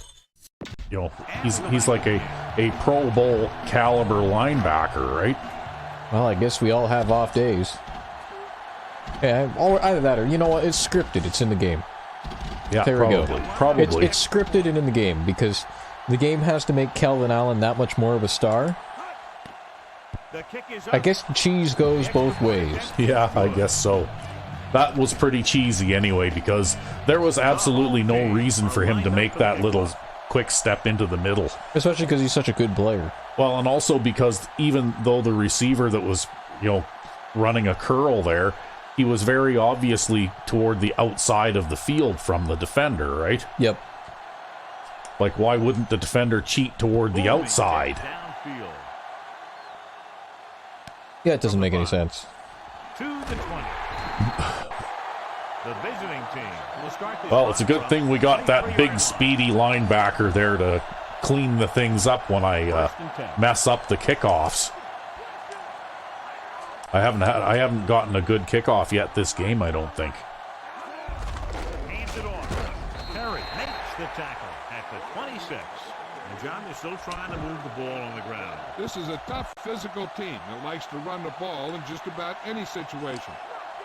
he's like a Pro Bowl caliber linebacker, right? Well, I guess we all have off days. Yeah, either that or, you know what, it's scripted. It's in the game. Yeah, there probably, we go. Probably. It's scripted and in the game because the game has to make Calvin Allen that much more of a star. I guess cheese goes both ways. Yeah, I guess so. That was pretty cheesy anyway, because there was absolutely no reason for him to make that little quick step into the middle. Especially because he's such a good player. Well, and also because even though the receiver that was, running a curl there, he was very obviously toward the outside of the field from the defender, right? Yep. Like, why wouldn't the defender cheat toward the outside? Yeah, it doesn't make any sense. To the 20. The visiting team will start this. Well, it's a good thing we got that big, speedy linebacker there to clean the things up when I mess up the kickoffs. I haven't gotten a good kickoff yet this game, I don't think. Hands it off. Terry makes the tackle at the 26. And John is still trying to move the ball on the ground. This is a tough physical team that likes to run the ball in just about any situation.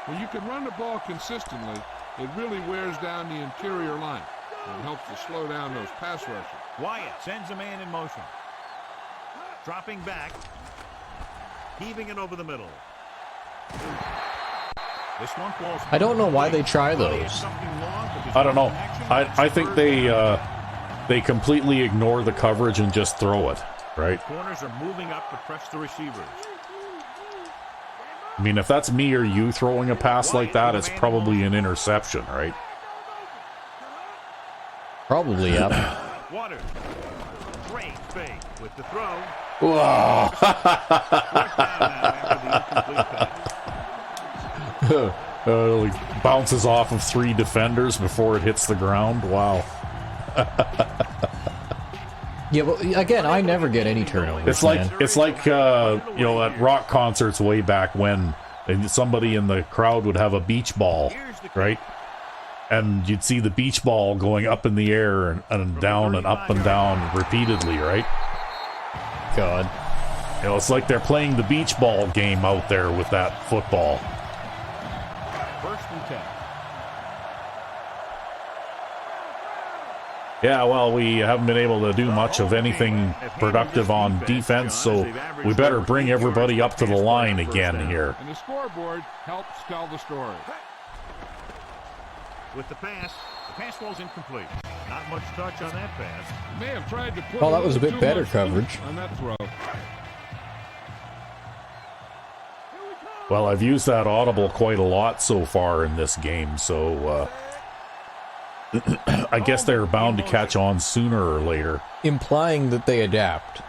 When you can run the ball consistently, it really wears down the interior line. It helps to slow down those pass rushers. Wyatt sends a man in motion. Dropping back. Heaving it over the middle. This one falls. I don't know why they try those. I don't know. I think they completely ignore the coverage and just throw it, right? Corners are moving up to press the receivers. I mean, if that's me or you throwing a pass like that, it's probably an interception, right? Probably, yeah. Waters. Great fake with the throw. Whoa. It bounces off of 3 defenders before it hits the ground. Wow. Yeah, but again, I never get any turnovers. It's like at rock concerts way back when, and somebody in the crowd would have a beach ball, right? And you'd see the beach ball going up in the air and down and up and down repeatedly, right? God. It's like they're playing the beach ball game out there with that football. First and 10. Yeah, well, we haven't been able to do much of anything productive on defense, so we better bring everybody up to the line again here. And the scoreboard helps tell the story. With the pass falls incomplete. Not much touch on that pass. May have tried to put Well, that was a bit better coverage on that throw. Well, I've used that audible quite a lot so far in this game, so I guess they're bound to catch on sooner or later. Implying that they adapt.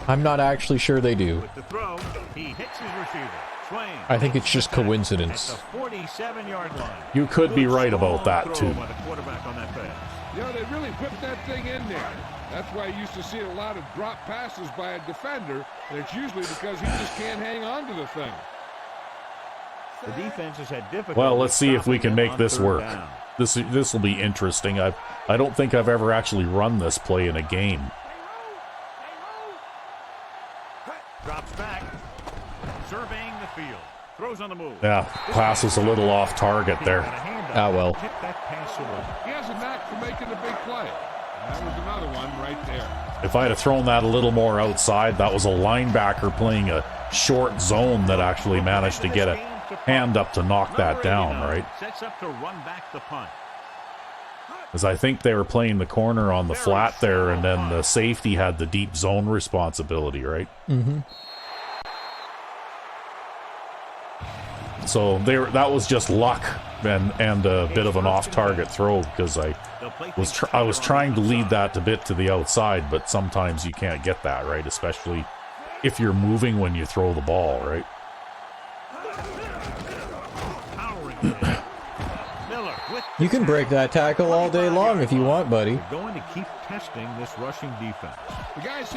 I'm not actually sure they do. With the throw, he hits his receiver. Swain. I think it's just coincidence. At the 47-yard line. You could be right about that, too. By the quarterback on that pass. They really whipped that thing in there. That's why you used to see a lot of drop passes by a defender, and it's usually because he just can't hang on to the thing. The defense has had difficulty. Well, let's see if we can make this work. This will be interesting. I don't think I've ever actually run this play in a game. Drops back, surveying the field, throws on the move. Yeah, pass was a little off target there. Ah, well. Tip that pass away. He has a knack for making a big play. And that was another one right there. If I'd have thrown that a little more outside, that was a linebacker playing a short zone that actually managed to get a hand up to knock that down, right? Sets up to run back the punt. Because I think they were playing the corner on the flat there, and then the safety had the deep zone responsibility, right? Mm-hmm. So that was just luck and a bit of an off-target throw, because I was trying to lead that a bit to the outside, but sometimes you can't get that, right? Especially if you're moving when you throw the ball, right? You can break that tackle all day long if you want, buddy. They're going to keep testing this rushing defense.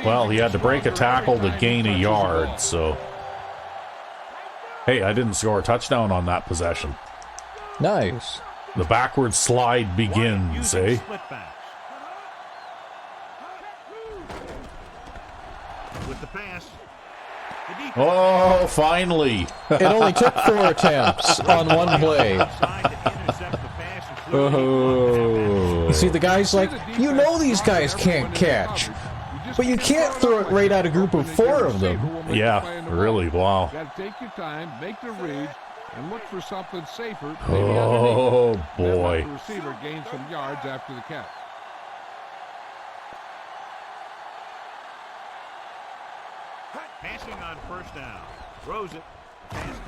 Well, he had to break a tackle to gain a yard, so... Hey, I didn't score a touchdown on that possession. Nice. The backward slide begins, eh? With the pass. Oh, finally! It only took 4 attempts on one play. Oh. You see, the guy's like, you know these guys can't catch, but you can't throw it right at a group of 4 of them. Yeah, really, wow. Got to take your time, make the read, and look for something safer. Oh, boy. Let the receiver gain some yards after the catch. Passing on first down. Throws it.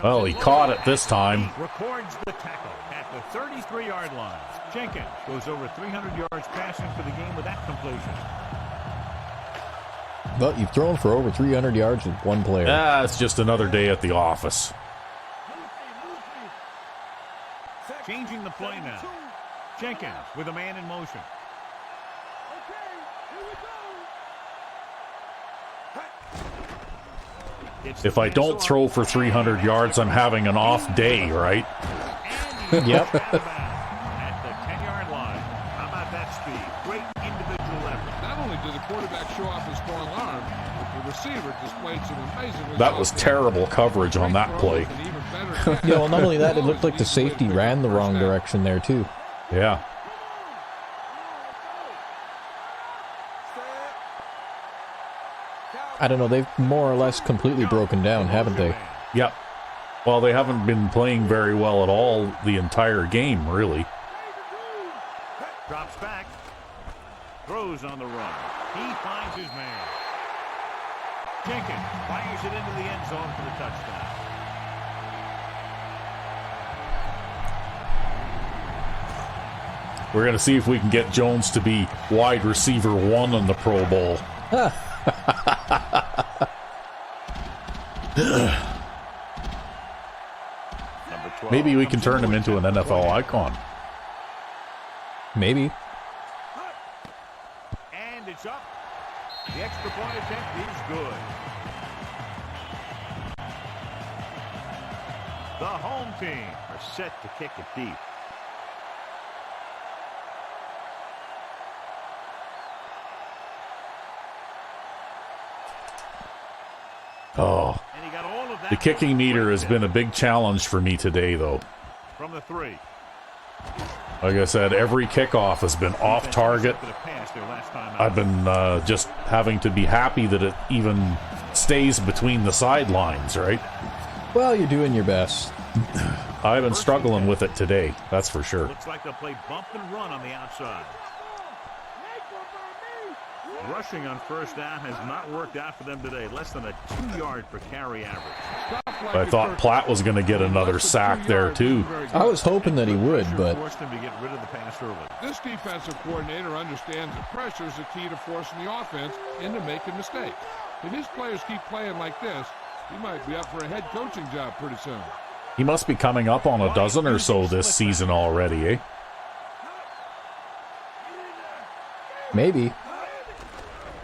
Well, he caught it this time. Records the tackle at the 33-yard line. Jenkins goes over 300 yards passing for the game with that completion. But you've thrown for over 300 yards with one player. It's just another day at the office. Changing the play now. Jenkins with a man in motion. If I don't throw for 300 yards, I'm having an off day, right? Yep. At the 10-yard line. How about that speed? Great individual effort. Not only did the quarterback show off his strong arm, but the receiver displayed some amazing results. That was terrible coverage on that play. Yeah, well, not only that, it looked like the safety ran the wrong direction there, too. Yeah. I don't know, they've more or less completely broken down, haven't they? Yep. Well, they haven't been playing very well at all the entire game, really. Drops back. Throws on the run. He finds his man. Jenkins fires it into the end zone for the touchdown. We're going to see if we can get Jones to be wide receiver 1 in the Pro Bowl. Maybe we can turn him into an NFL icon. Maybe. And it's up. The extra point attempt is good. The home team are set to kick it deep. Oh, And he got all of that the kicking meter has been a big challenge for me today, though. from the 3. Like I said, every kickoff has been off target. I've been just having to be happy that it even stays between the sidelines, right? Well, you're doing your best. I've been struggling with it today, that's for sure. Looks like they'll play bump and run on the outside. Rushing on first down has not worked out for them today. Less than a 2-yard per carry average. I thought Platt was going to get another sack there, too. I was hoping that he would, but Forced him to get rid of the pass early. This defensive coordinator understands that pressure is the key to forcing the offense into making mistakes. If his players keep playing like this, he might be up for a head coaching job pretty soon. He must be coming up on a dozen or so this season already, eh? maybe.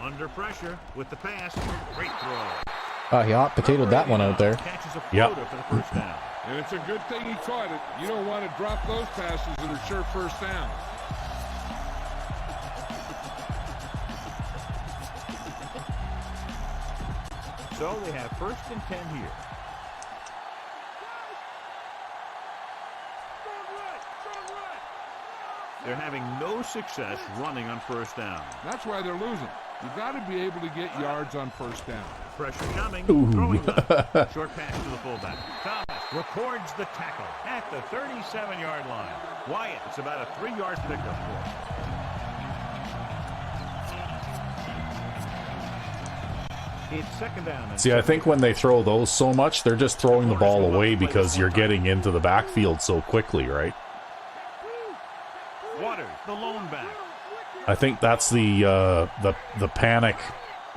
Under pressure with the pass. Great throw. He hot potatoed that one out there. Catches a Yep. floater for the first down. And it's a good thing he caught it. You don't want to drop those passes that are sure first down. So they have 1st and 10 here. They're having no success running on first down. That's why they're losing. You've got to be able to get yards on first down. Pressure coming. Throwing one. Short pass to the fullback. Thomas records the tackle at the 37-yard line. Wyatt, it's about a 3-yard pickup for him. It's 2nd down. See, I think when they throw those so much, they're just throwing the ball away because you're getting into the backfield so quickly, right? Waters, the lone back. I think that's the panic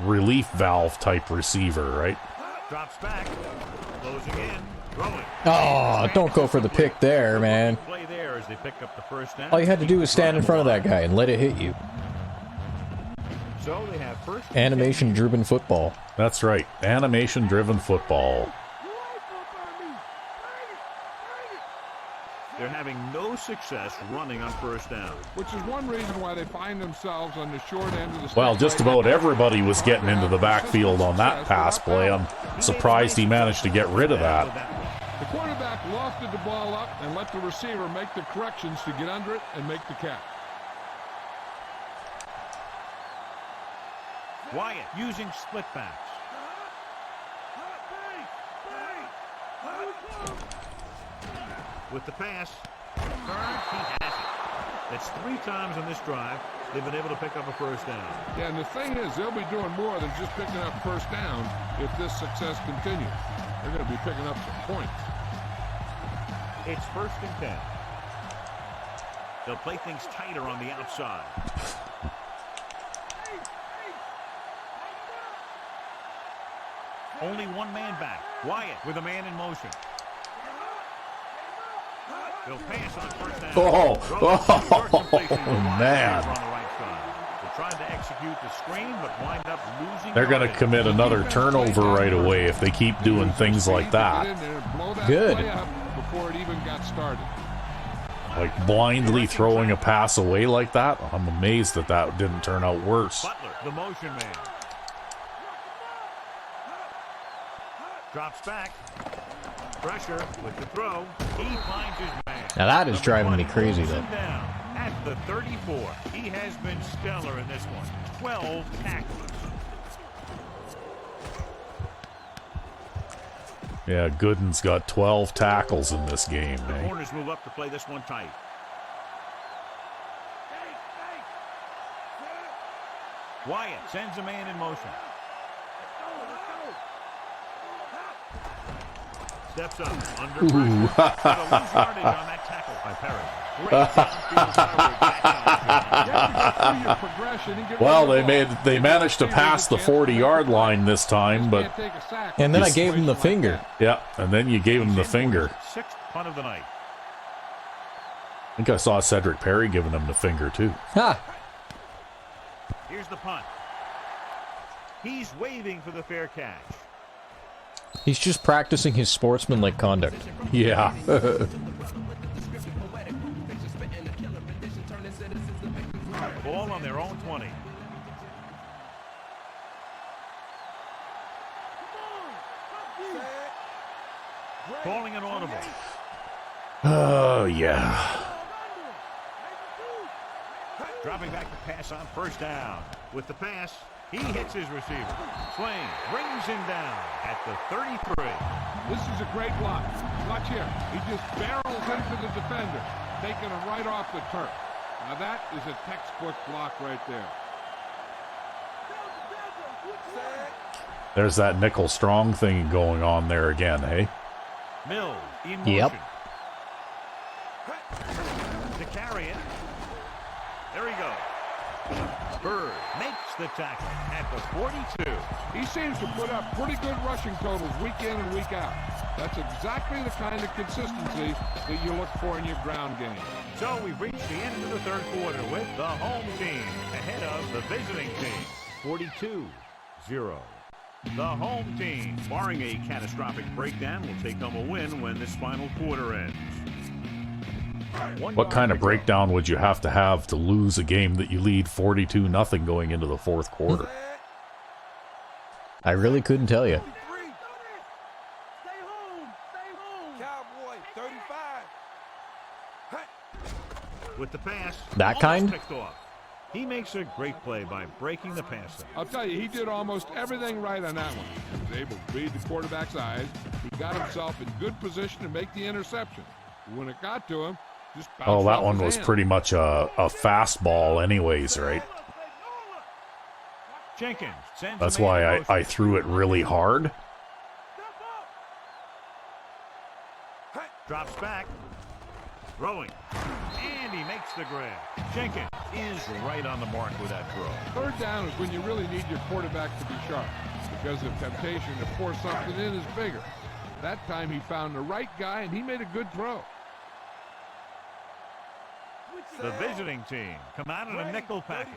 relief valve type receiver, right? Drops back. Closing in. Throwing. Oh, don't go for the pick there, man. Play there as they pick up the first down. All you had to do was stand in front of that guy and let it hit you. So they have 1st and Animation-driven football. That's right. Animation-driven football. They're having no success running on first down. Which is one reason why they find themselves on the short end of the stick. Well, just about everybody was getting into the backfield on that pass play. I'm surprised he managed to get rid of that. The quarterback lofted the ball up and let the receiver make the corrections to get under it and make the catch. Wyatt using split backs. With the pass. Turns, he has it. That's 3 times on this drive they've been able to pick up a first down. Yeah, and the thing is, they'll be doing more than just picking up first down if this success continues. They're going to be picking up some points. It's 1st and 10. They'll play things tighter on the outside. Only one man back. Wyatt with a man in motion. They'll pass on 1st down. Man. On the right side. They're trying to execute the screen, but wind up losing. They're going to commit another turnover right away if they keep doing things like that. Good. Before it even got started. Like blindly throwing a pass away like that. I'm amazed that that didn't turn out worse. Butler, the motion man. Drops back. Pressure with the throw. He finds his man. Now that is driving me crazy, though. Down at the 34. He has been stellar in this one. 12 tackles. Yeah, Gooden's got 12 tackles in this game, The eh? corners move up to play this one tight. Wyatt sends a man in motion. Steps up under pressure. Got a loose yardage on that tackle by Perry. Great downfield coverage. Well, they managed to pass the 40-yard line this time, but And then I gave him the finger. yeah, and then you gave him the finger. 6th punt of the night. I think I saw Cedric Perry giving him the finger too. Ha! Here's the punt. He's waving for the fair catch. He's just practicing his sportsmanlike conduct. Yeah. Ball on their own 20. Calling an audible. Oh, yeah. Dropping back to pass on 1st down. With the pass, he hits his receiver. Swain brings him down at the 33. This is a great block. Watch here. He just barrels into the defender, taking him right off the turf. Now that is a textbook block right there. There's that nickel strong thing going on there again, hey? Mills in motion. Yep. To carry it. There he goes. Bird makes the tackle at the 42. He seems to put up pretty good rushing totals week in and week out. That's exactly the kind of consistency that you look for in your ground game. So we've reached the end of the 3rd quarter with the home team ahead of the visiting team. 42-0. The home team, barring a catastrophic breakdown, will take home a win when this final quarter ends. What kind of breakdown would you have to lose a game that you lead 42-0 going into the 4th quarter? I really couldn't tell you. With the pass, That kind? picked off. He makes a great play by breaking the passing. I'll tell you, he did almost everything right on that one. He was able to read the quarterback's eyes. He got himself in good position to make the interception. When it got to him, just bounced Oh, that off one his was hand. pretty much a fastball anyways, right? Jenkins sends That's a man why in motion. I threw it really hard. Drops back. Throwing. And he makes the grab. Jenkins is right on the mark with that throw. 3rd down is when you really need your quarterback to be sharp because the temptation to force something in is bigger. That time he found the right guy and he made a good throw. The visiting team come out in a nickel package.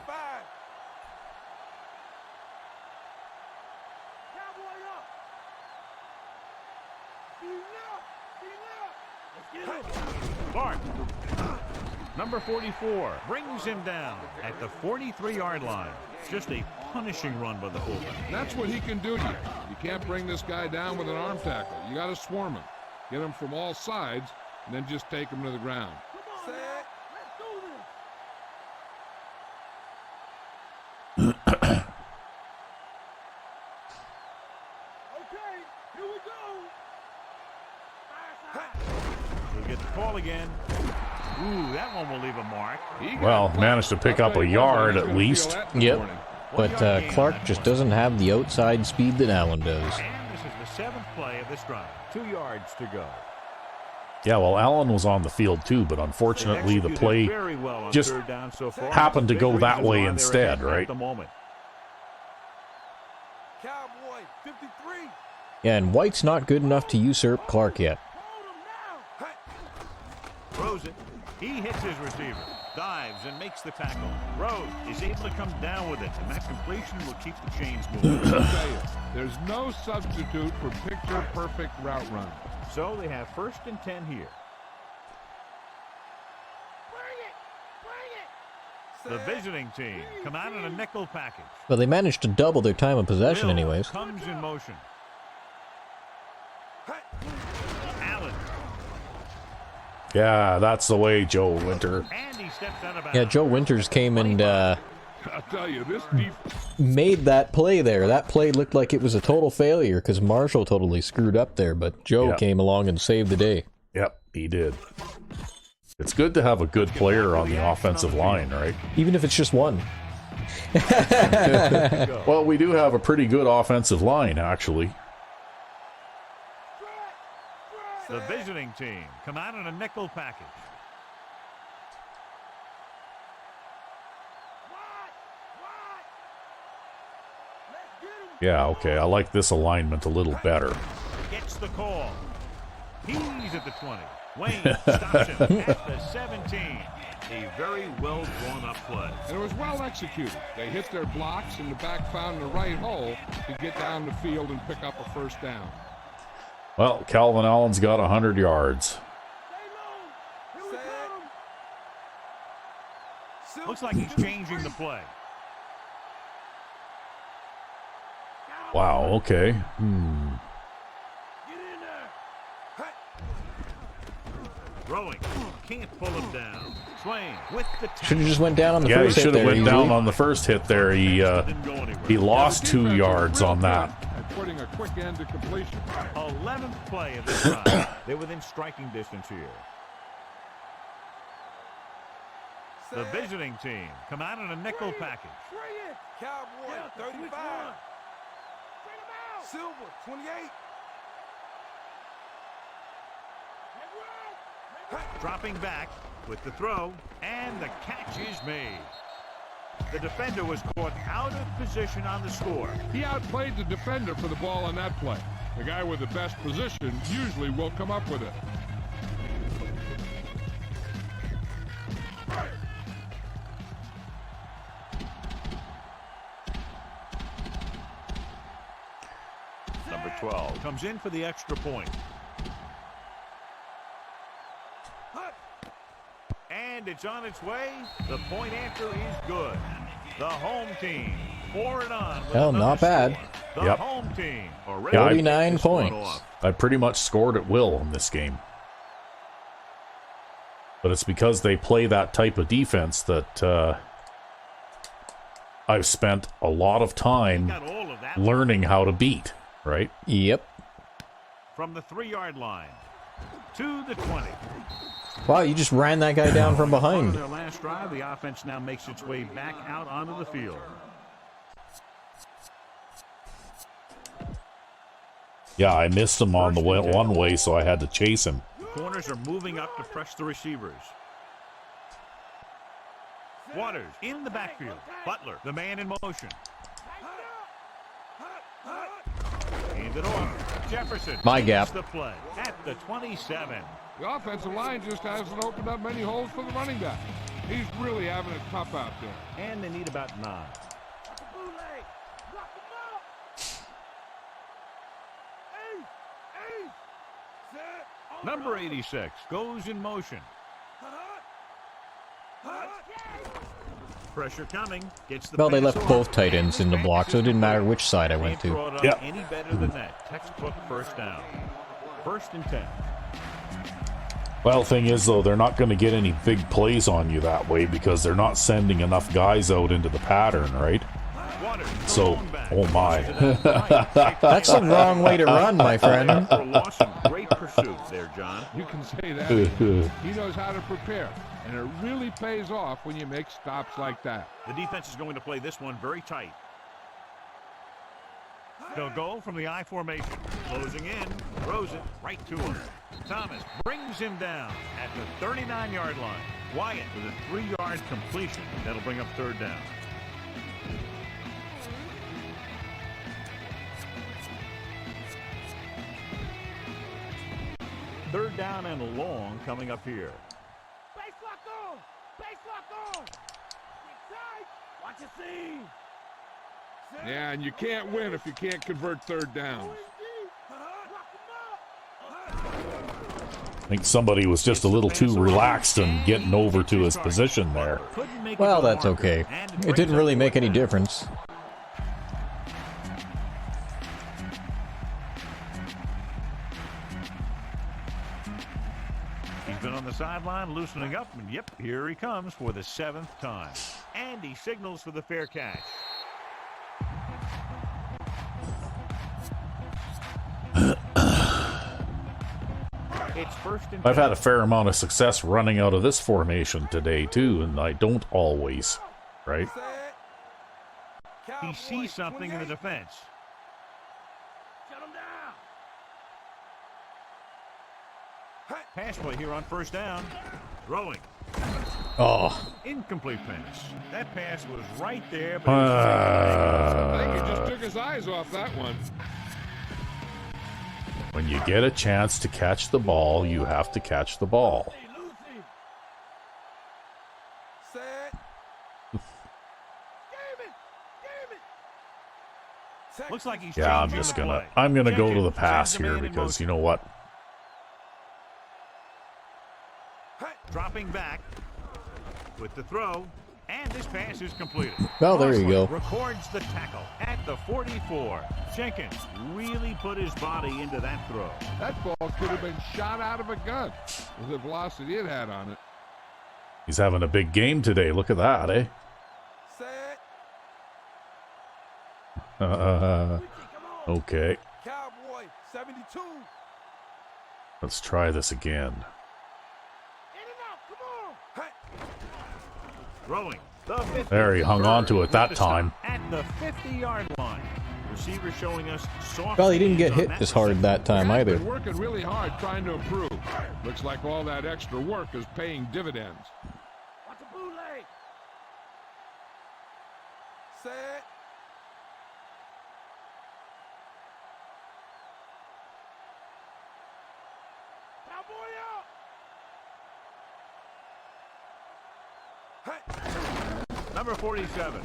Bart, number 44, brings him down at the 43-yard line. Just a punishing run by the fullback. That's what he can do to you. You can't bring this guy down with an arm tackle. You got to swarm him. Get him from all sides, and then just take him to the ground. He'll get the call again. Ooh, that one will leave a mark. Well, managed to pick up a yard at least. Yep. But Clark just doesn't have the outside speed that Allen does. And this is the 7th play of this drive. 2 yards to go. Yeah, well, Allen was on the field too, but unfortunately the play just happened to go that way instead, right? Yeah, and White's not good enough to usurp Clark yet. Throws it. He hits his receiver. Dives and makes the tackle. Rose is able to come down with it, and that completion will keep the chains moving. There's no substitute for picture-perfect route run. So they have 1st and 10 here. The visiting team come out in a nickel package. Well, they managed to double their time of possession anyways. Comes in motion. Allen. Yeah, that's the way, Joe Winter. And he steps out of bounds. Yeah, Joe Winters came and I'll tell you, this deep... made that play there. That play looked like it was a total failure because Marshall totally screwed up there, but Joe came along and saved the day. Yep, he did. It's good to have a good player on the offensive line, right? Even if it's just one. Well, we do have a pretty good offensive line, actually. The visiting team come out in a nickel package. Yeah, okay, I like this alignment a little better. Gets the call. He's at the 20. Wayne stops him at the 17. A very well drawn up play. And it was well executed. They hit their blocks and the back found the right hole to get down the field and pick up a 1st down. Well, Calvin Allen's got 100 yards. Looks like he's changing the play. Wow, okay. Throwing. Can't pull him down. Swain with the tackle. Should have just went down on the Yeah, he first hit should have there. went down easily. on the first hit there. He lost 2 yards on that. And putting a quick end to completion. 11th play of this drive. They're within striking distance here. The visiting team come out in a nickel package. Cowboy, 35. Silver, 28. Dropping back with the throw, and the catch is made. The defender was caught out of position on the score. He outplayed the defender for the ball on that play. The guy with the best position usually will come up with it. Number 12 comes in for the extra point. And it's on its way. The point answer is good. The home team 4-on. Hell, not bad. The Yep. home team. 49 points. I pretty much scored at will in this game. But it's because they play that type of defense that I've spent a lot of time learning how to beat, right? Yep. From the 3-yard line to the 20. Wow, you just ran that guy down from behind. On their last drive, the offense now makes its way back out onto the field. Yeah, I missed him on the one way, so I had to chase him. Corners are moving up to press the receivers. Waters in the backfield. Butler, the man in motion. Hand it off. Jefferson. My gap. The play at the 27. The offensive line just hasn't opened up many holes for the running back. He's really having it tough out there. And they need about 9. Number 86 goes in motion. Pressure coming. Gets the Well, they pass left off. both tight ends in the block, so it didn't matter which side I went Can't to. throw it up Yep. any better than that. Textbook 1st down. 1st and 10. Well, thing is, though, they're not going to get any big plays on you that way because they're not sending enough guys out into the pattern, right? Waters, So, back. oh my. That's the wrong way to run, my friend. For a loss of great pursuit there, John. You can say that again. He knows how to prepare, and it really pays off when you make stops like that. The defense is going to play this one very tight. They'll go from the I formation. Closing in, throws it right to him. Thomas brings him down at the 39-yard line. Wyatt with a 3-yard completion. That'll bring up third down. Third down and long coming up here. Base lock on! Base lock on! Inside! Watch your seam! Yeah, and you can't win if you can't convert third downs. I think somebody was just a little too relaxed and getting over to his position there. Well, that's okay. It didn't really make any difference. He's been on the sideline loosening up, and yep, here he comes for the 7th time. And he signals for the fair catch. It's first and I've had a fair amount of success running out of this formation today, too, and I don't always, right? He sees something in the defense. Shut him down! Pass play here on first down. Throwing. Oh. Incomplete pass. That pass was right there, but I think he just took his eyes off that one. When you get a chance to catch the ball, you have to catch the ball. Lucy! Set! Damn it! looks like he's Yeah, changing the play. I'm gonna go Check to it. the pass Sends a here man in because motion. you know what? Dropping back with the throw, and this pass is completed. Well, there you go. Records the tackle at the 44. Jenkins really put his body into that throw. That ball could have been shot out of a gun with the velocity it had on it. He's having a big game today. Look at that, eh? Set! Okay. Cowboy, 72! Let's try this again. In and out, come on! Throwing. The 50. There, he hung on to it that With the stop time. At the 50-yard line. Receiver showing us soft. Well, he didn't get hands hit on as hard that time Guys either. been working really hard trying to improve. Looks like all that extra work is paying dividends. Watch the bootleg! Set! Cowboy out! Number 47.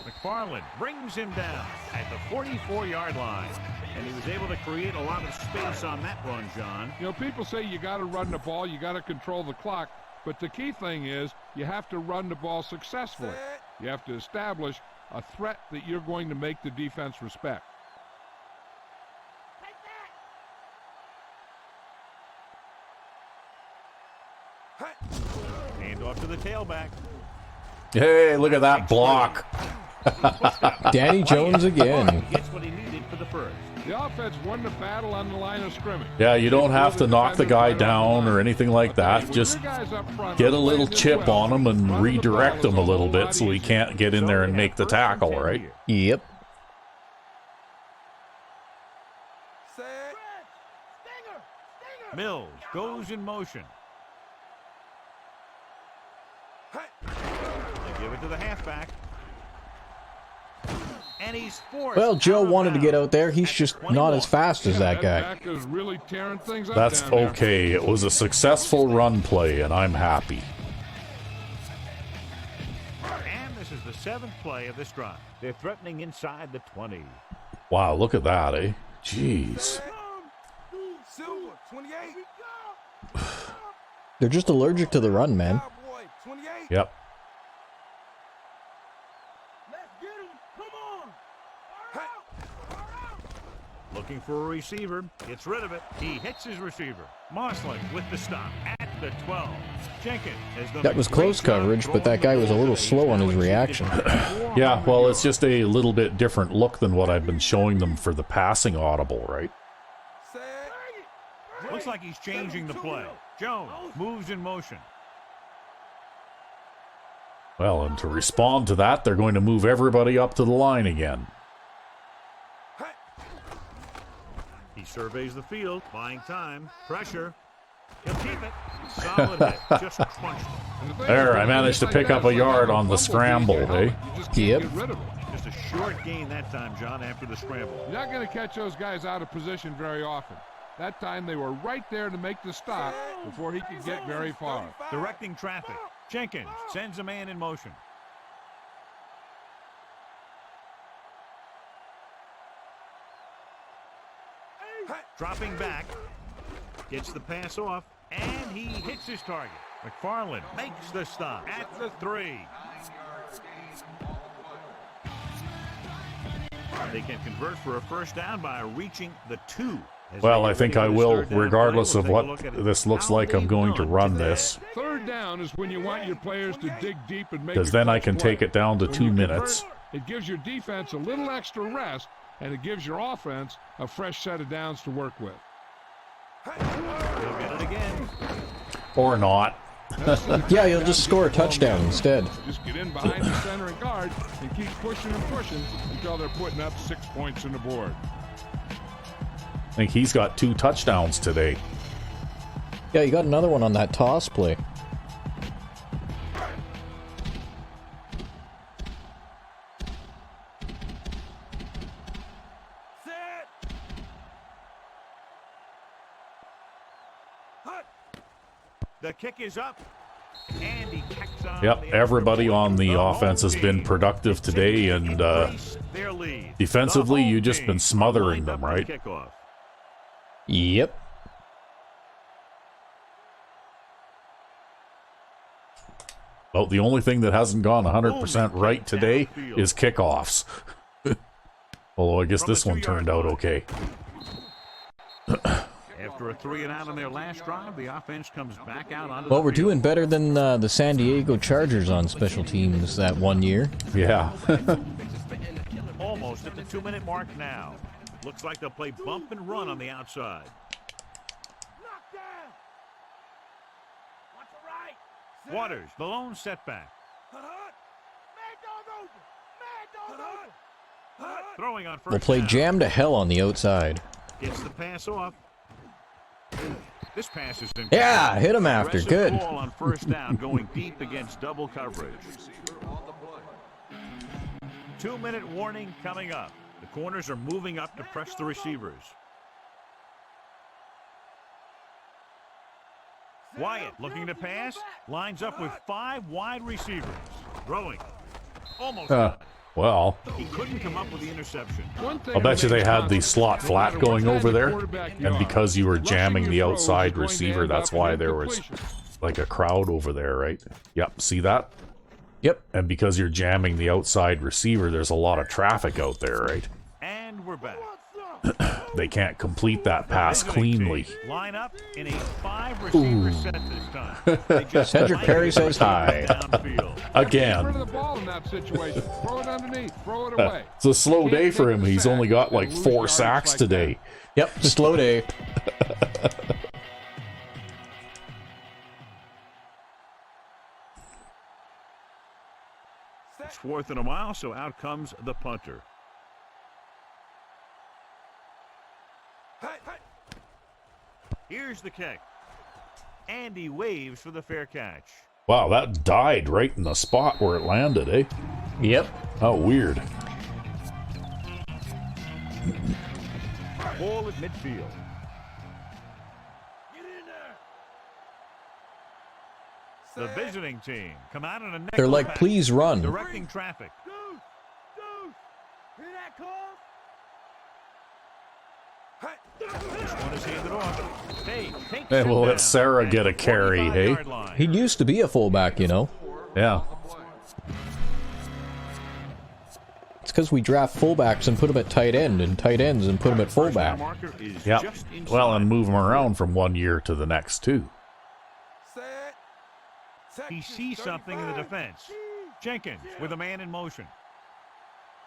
McFarland brings him down at the 44-yard line. And he was able to create a lot of space on that run, John. You know, people say you got to run the ball, you got to control the clock, but the key thing is you have to run the ball successfully. You have to establish a threat that you're going to make the defense respect. Hand off to the tailback. Hey, look at that block. Danny Jones again. Gets what he needed for the first. The offense won the battle on the line of scrimmage. Yeah, you don't have to knock the guy down or anything like that. Just get a little chip on him and redirect him a little bit so he can't get in there and make the tackle, right? Yep. Set! Mills goes in motion. They give it to the halfback. And he's forced. Well, Joe out of wanted to get bounds out there. He's at just 21. not as fast as that guy. Back is really tearing things up That's down there. okay. It was a successful run play, and I'm happy. And this is the 7th play of this drive. They're threatening inside the 20. Wow, look at that, eh? Jeez. Silver, 28! They're just allergic to the run, man. Cowboy, 28! Yep. Let's get him! Come on! Looking for a receiver. Gets rid of it. He hits his receiver. Mosley with the stop at the 12. Jenkins has done That was close coverage, but that guy was a little slow on his reaction. Yeah, well, it's just a little bit different look than what I've been showing them for the passing audible, right? Set! Looks like he's changing the play. Jones moves in motion. Well, and to respond to that, they're going to move everybody up to the line again. He surveys the field, buying time, pressure. He'll keep it. Solid hit, just crunched it. There, I managed to pick up a yard on the scramble, hey? Yep. Just a short gain that time, John, after the scramble. You're not going to catch those guys out of position very often. That time they were right there to make the stop before he could get very far. Directing traffic. Jenkins sends a man in motion. Dropping back. Gets the pass off, and he hits his target. McFarland makes the stop at the 3. They can convert for a first down by reaching the 2. Well, I think I will, regardless of what this looks like. I'm going to run this. Third down is when you want your players to dig deep and make. Because then I can take it down to 2 minutes. It gives your defense a little extra rest, and it gives your offense a fresh set of downs to work with. He'll get it again. Or not. Yeah, you'll just score a touchdown instead. Just get in behind the center and guard and keep pushing and pushing until they're putting up 6 points on the board. I think he's got 2 touchdowns today. Yeah, you got another one on that toss play. The kick is up, and he kicks on. Yep, everybody on the offense has been productive today, and defensively, you've just been smothering them, right? Yep. Well, the only thing that hasn't gone 100% right today is kickoffs. Although I guess this one turned out okay. After a 3-and-out on their last drive, the offense comes back out onto Well, the we're field. doing better than the San Diego Chargers on special teams that one year. Yeah. Almost at the 2-minute mark now. Looks like they'll play bump and run on the outside. Knockdown. Watch the right. Waters, the lone setback. Man dog over. Man dog over. Throwing on first We'll play down. jam to hell on the outside. Gets the pass off. This pass is incomplete. Yeah, hit him after. Aggressive Good. Ball on first down, going deep against double coverage. 2-minute warning coming up. The corners are moving up to press the receivers. Wyatt looking to pass. Lines up with 5 wide receivers. Throwing. Almost. Well, He couldn't come up with the interception. I'll bet you they had the slot flat going over there, and because you were jamming the outside receiver, that's why there was like a crowd over there, right? Yep, see that? Yep. And because you're jamming the outside receiver, there's a lot of traffic out there, right? And we're back. They can't complete that pass cleanly. Line up in a 5-receiver set this time. They just Cedric Perry says hi. downfield. Again. Rid of the ball in that situation. Throw it underneath. Throw it away. It's a slow day for him. He's only got like 4 sacks today. Yep, slow day. It's 4th and a mile, so out comes the punter. Here's the kick. And he waves for the fair catch. Wow, that died right in the spot where it landed, eh? Yep. How weird. Ball at midfield. Get in there. The visiting team come out in a nickel They're like, pack, please run. directing traffic. Deuce. Hear that call? This one is handed off. Hey, takes Hey, him we'll let down Sarah at get a the carry, 45-yard hey? line. He used to be a fullback, you know. Yeah. It's because we draft fullbacks and put them at tight end, and tight ends and put them at First down fullback. marker is Yep. just inside. Well, and move him around from one year to the next, too. He sees something in the defense. Jenkins with a man in motion.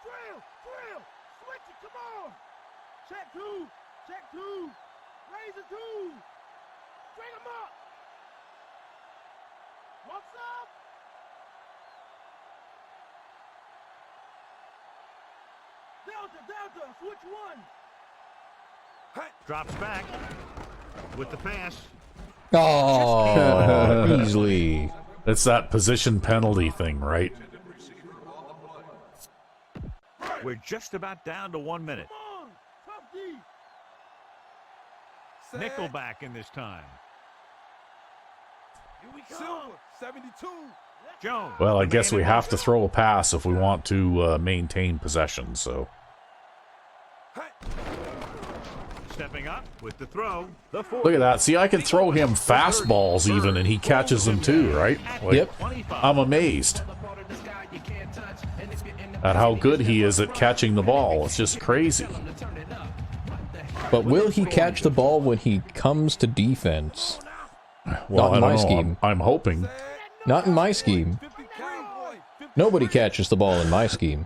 Drill. Switch it. Come on. Check 2. Raise it 2. String him up. What's up? Delta, switch one. Drops back with the pass. Oh, easily. It's that position penalty thing, right? We're just about down to 1 minute. Come on, tough D. Nickelback in this time. Here we come. Silver, 72. Jones. Well, I the guess man we in have to motion. throw a pass if we want to maintain possession, so... Stepping up with the throw. The four. Look at that. See, I can throw him fastballs even, and he catches them too, right? Like, Yep. I'm amazed at how good he is at catching the ball. It's just crazy. But will he catch the ball when he comes to defense? Well, Not in I my don't know. scheme. I'm hoping. Not in my scheme. Nobody catches the ball in my scheme.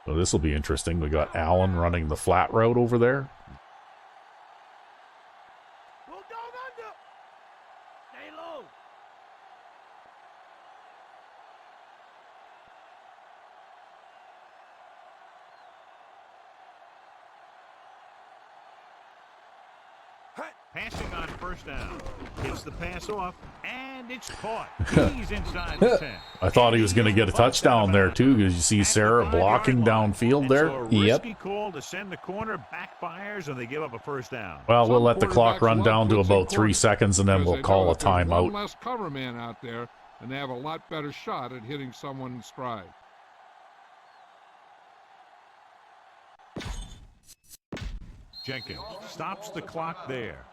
So this will be interesting. We got Allen running the flat route over there. Bulldog under. Stay low. Passing on first down. Gets the pass off, and it's caught. He's inside the 10. I thought he was going to get a touchdown there too, because you see Sarah blocking downfield there. So a Yep. risky call to send the corner, backfires, and they give up a first down. Well, we'll Some let the clock quarterbacks run love down to blitzing about 3 corners seconds, and then because we'll they call know a if there's one timeout. less cover man out there, and they have a lot better shot at hitting someone in stride. Jenkins stops the clock there.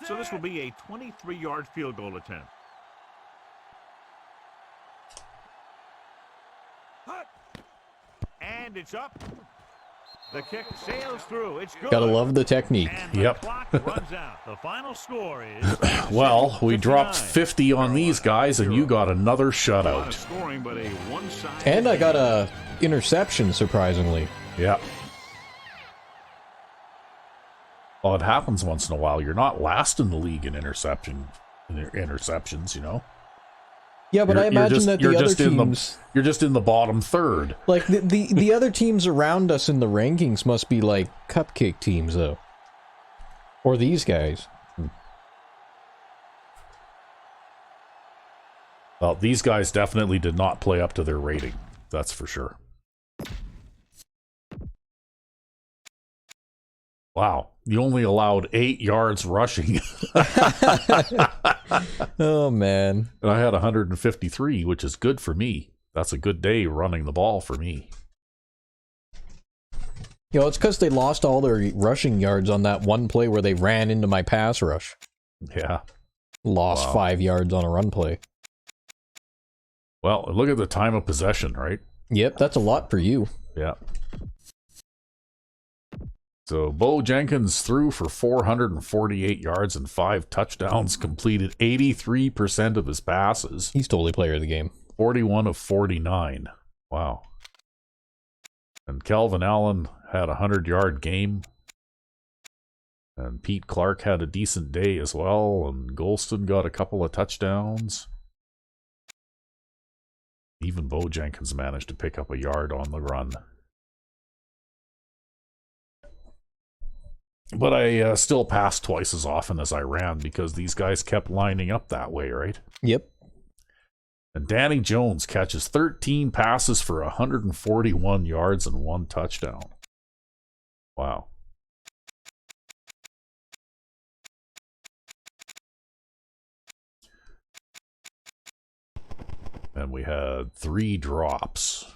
So this will be a 23-yard field goal attempt. And it's up. The kick sails through. It's good. Gotta love the technique. And the Yep. clock runs out. The final score is Well, we 59. dropped 50 on these guys, and you got another A lot of shutout. scoring, but a one-sided And I got game. a interception, surprisingly. Yeah. Well, it happens once in a while. You're not last in the league in interceptions, you know. Yeah, but I imagine that the other teams, you're just in the bottom third. like the other teams around us in the rankings, must be like cupcake teams, though, or these guys. Well, these guys definitely did not play up to their rating. That's for sure. Wow, you only allowed 8 yards rushing. Oh man, And I had 153, which is good for me. That's a good day running the ball for me. you know it's because they lost all their rushing yards on that one play where they ran into my pass rush. Yeah. Lost Wow. 5 yards on a run play. Well, look at the time of possession, right? Yep, that's a lot for you. Yeah. So Bo Jenkins threw for 448 yards and 5 touchdowns, completed 83% of his passes, He's totally player of the game. 41 of 49. Wow. And Calvin Allen had a 100-yard game. And Pete Clark had a decent day as well, and Golston got a couple of touchdowns. Even Bo Jenkins managed to pick up a yard on the run. But I still passed twice as often as I ran because these guys kept lining up that way, right? Yep. And Danny Jones catches 13 passes for 141 yards and 1 touchdown. Wow. And we had 3 drops.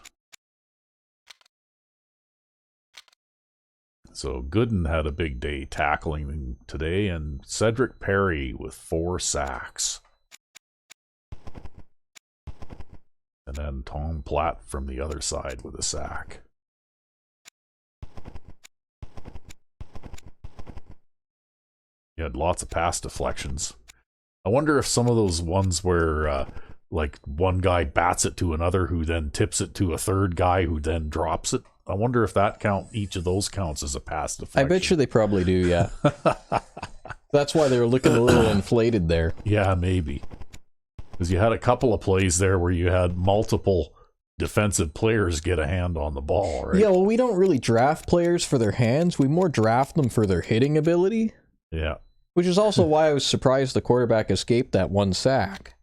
So Gooden had a big day tackling today, and Cedric Perry with 4 sacks. And then Tom Platt from the other side with a sack. He had lots of pass deflections. I wonder if some of those ones where like one guy bats it to another who then tips it to a third guy who then drops it. I wonder if each of those counts as a pass deflection. I bet you they probably do, yeah. That's why they were looking a little inflated there. Yeah, maybe. Because you had a couple of plays there where you had multiple defensive players get a hand on the ball, right? Yeah, well, we don't really draft players for their hands. We more draft them for their hitting ability. Yeah. Which is also why I was surprised the quarterback escaped that one sack.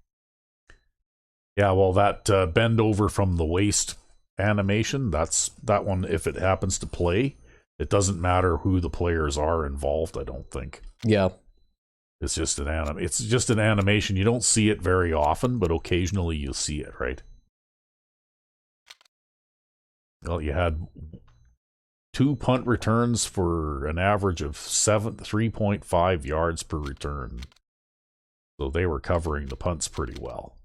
Yeah, well, that bend over from the waist animation, that one, if it happens to play, it doesn't matter who the players are involved, I don't think. Yeah. It's just an animation. You don't see it very often, but occasionally you'll see it, right? Well, you had 2 punt returns for an average of 3.5 yards per return. So they were covering the punts pretty well.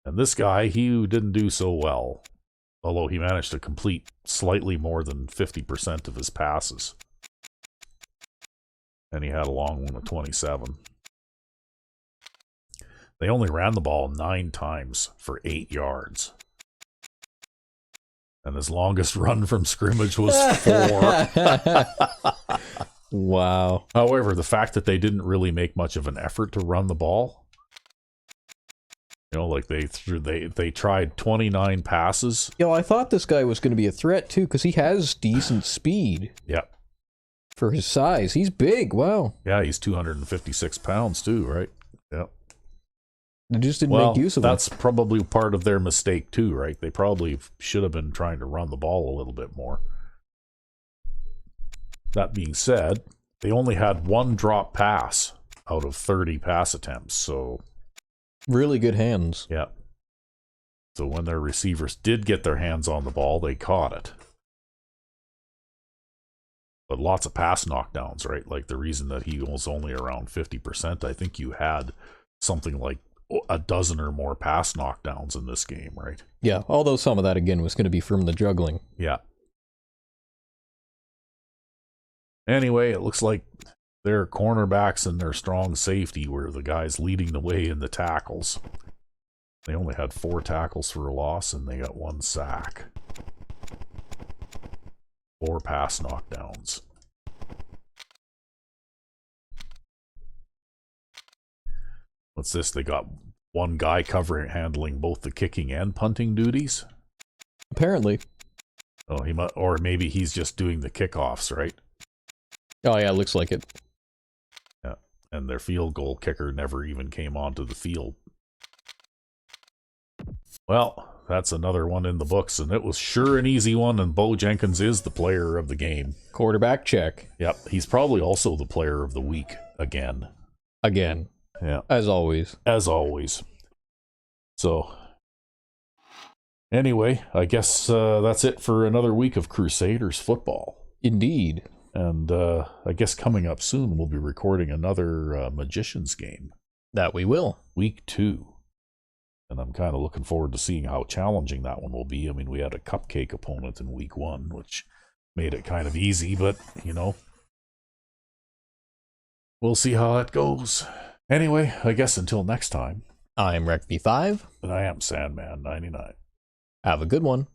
And this guy, he didn't do so well, although he managed to complete slightly more than 50% of his passes. And he had a long one of 27. They only ran the ball 9 times for 8 yards. And his longest run from scrimmage was 4. Wow. However, the fact that they didn't really make much of an effort to run the ball, like they tried 29 passes. I thought this guy was going to be a threat too, because he has decent speed. Yeah. For his size. He's big. Wow. Yeah, he's 256 pounds too, right? Yeah. They just didn't make use of it. That's probably part of their mistake too, right? They probably should have been trying to run the ball a little bit more. That being said, they only had 1 drop pass out of 30 pass attempts, so... Really good hands. Yeah. So when their receivers did get their hands on the ball, they caught it. But lots of pass knockdowns, right? Like the reason that he was only around 50%, I think you had something like a dozen or more pass knockdowns in this game, right? Yeah, although some of that, again, was going to be from the juggling. Yeah. Anyway, it looks like their cornerbacks and their strong safety were the guys leading the way in the tackles. They only had 4 tackles for a loss, and they got 1 sack. 4 pass knockdowns. What's this? They got 1 guy handling both the kicking and punting duties? Apparently. Oh, or maybe he's just doing the kickoffs, right? Oh yeah, looks like it. Yeah, and their field goal kicker never even came onto the field. Well, that's another one in the books, and it was sure an easy one, and Bo Jenkins is the player of the game. Quarterback check. Yep, he's probably also the player of the week again. Again. Yeah. As always. As always. So, anyway, I guess that's it for another week of Crusaders football. Indeed. And I guess coming up soon, we'll be recording another Magician's game. That we will. Week 2. And I'm kind of looking forward to seeing how challenging that one will be. I mean, we had a cupcake opponent in week 1, which made it kind of easy, but, we'll see how that goes. Anyway, I guess until next time. I'm RecV5. And I am Sandman99. Have a good one.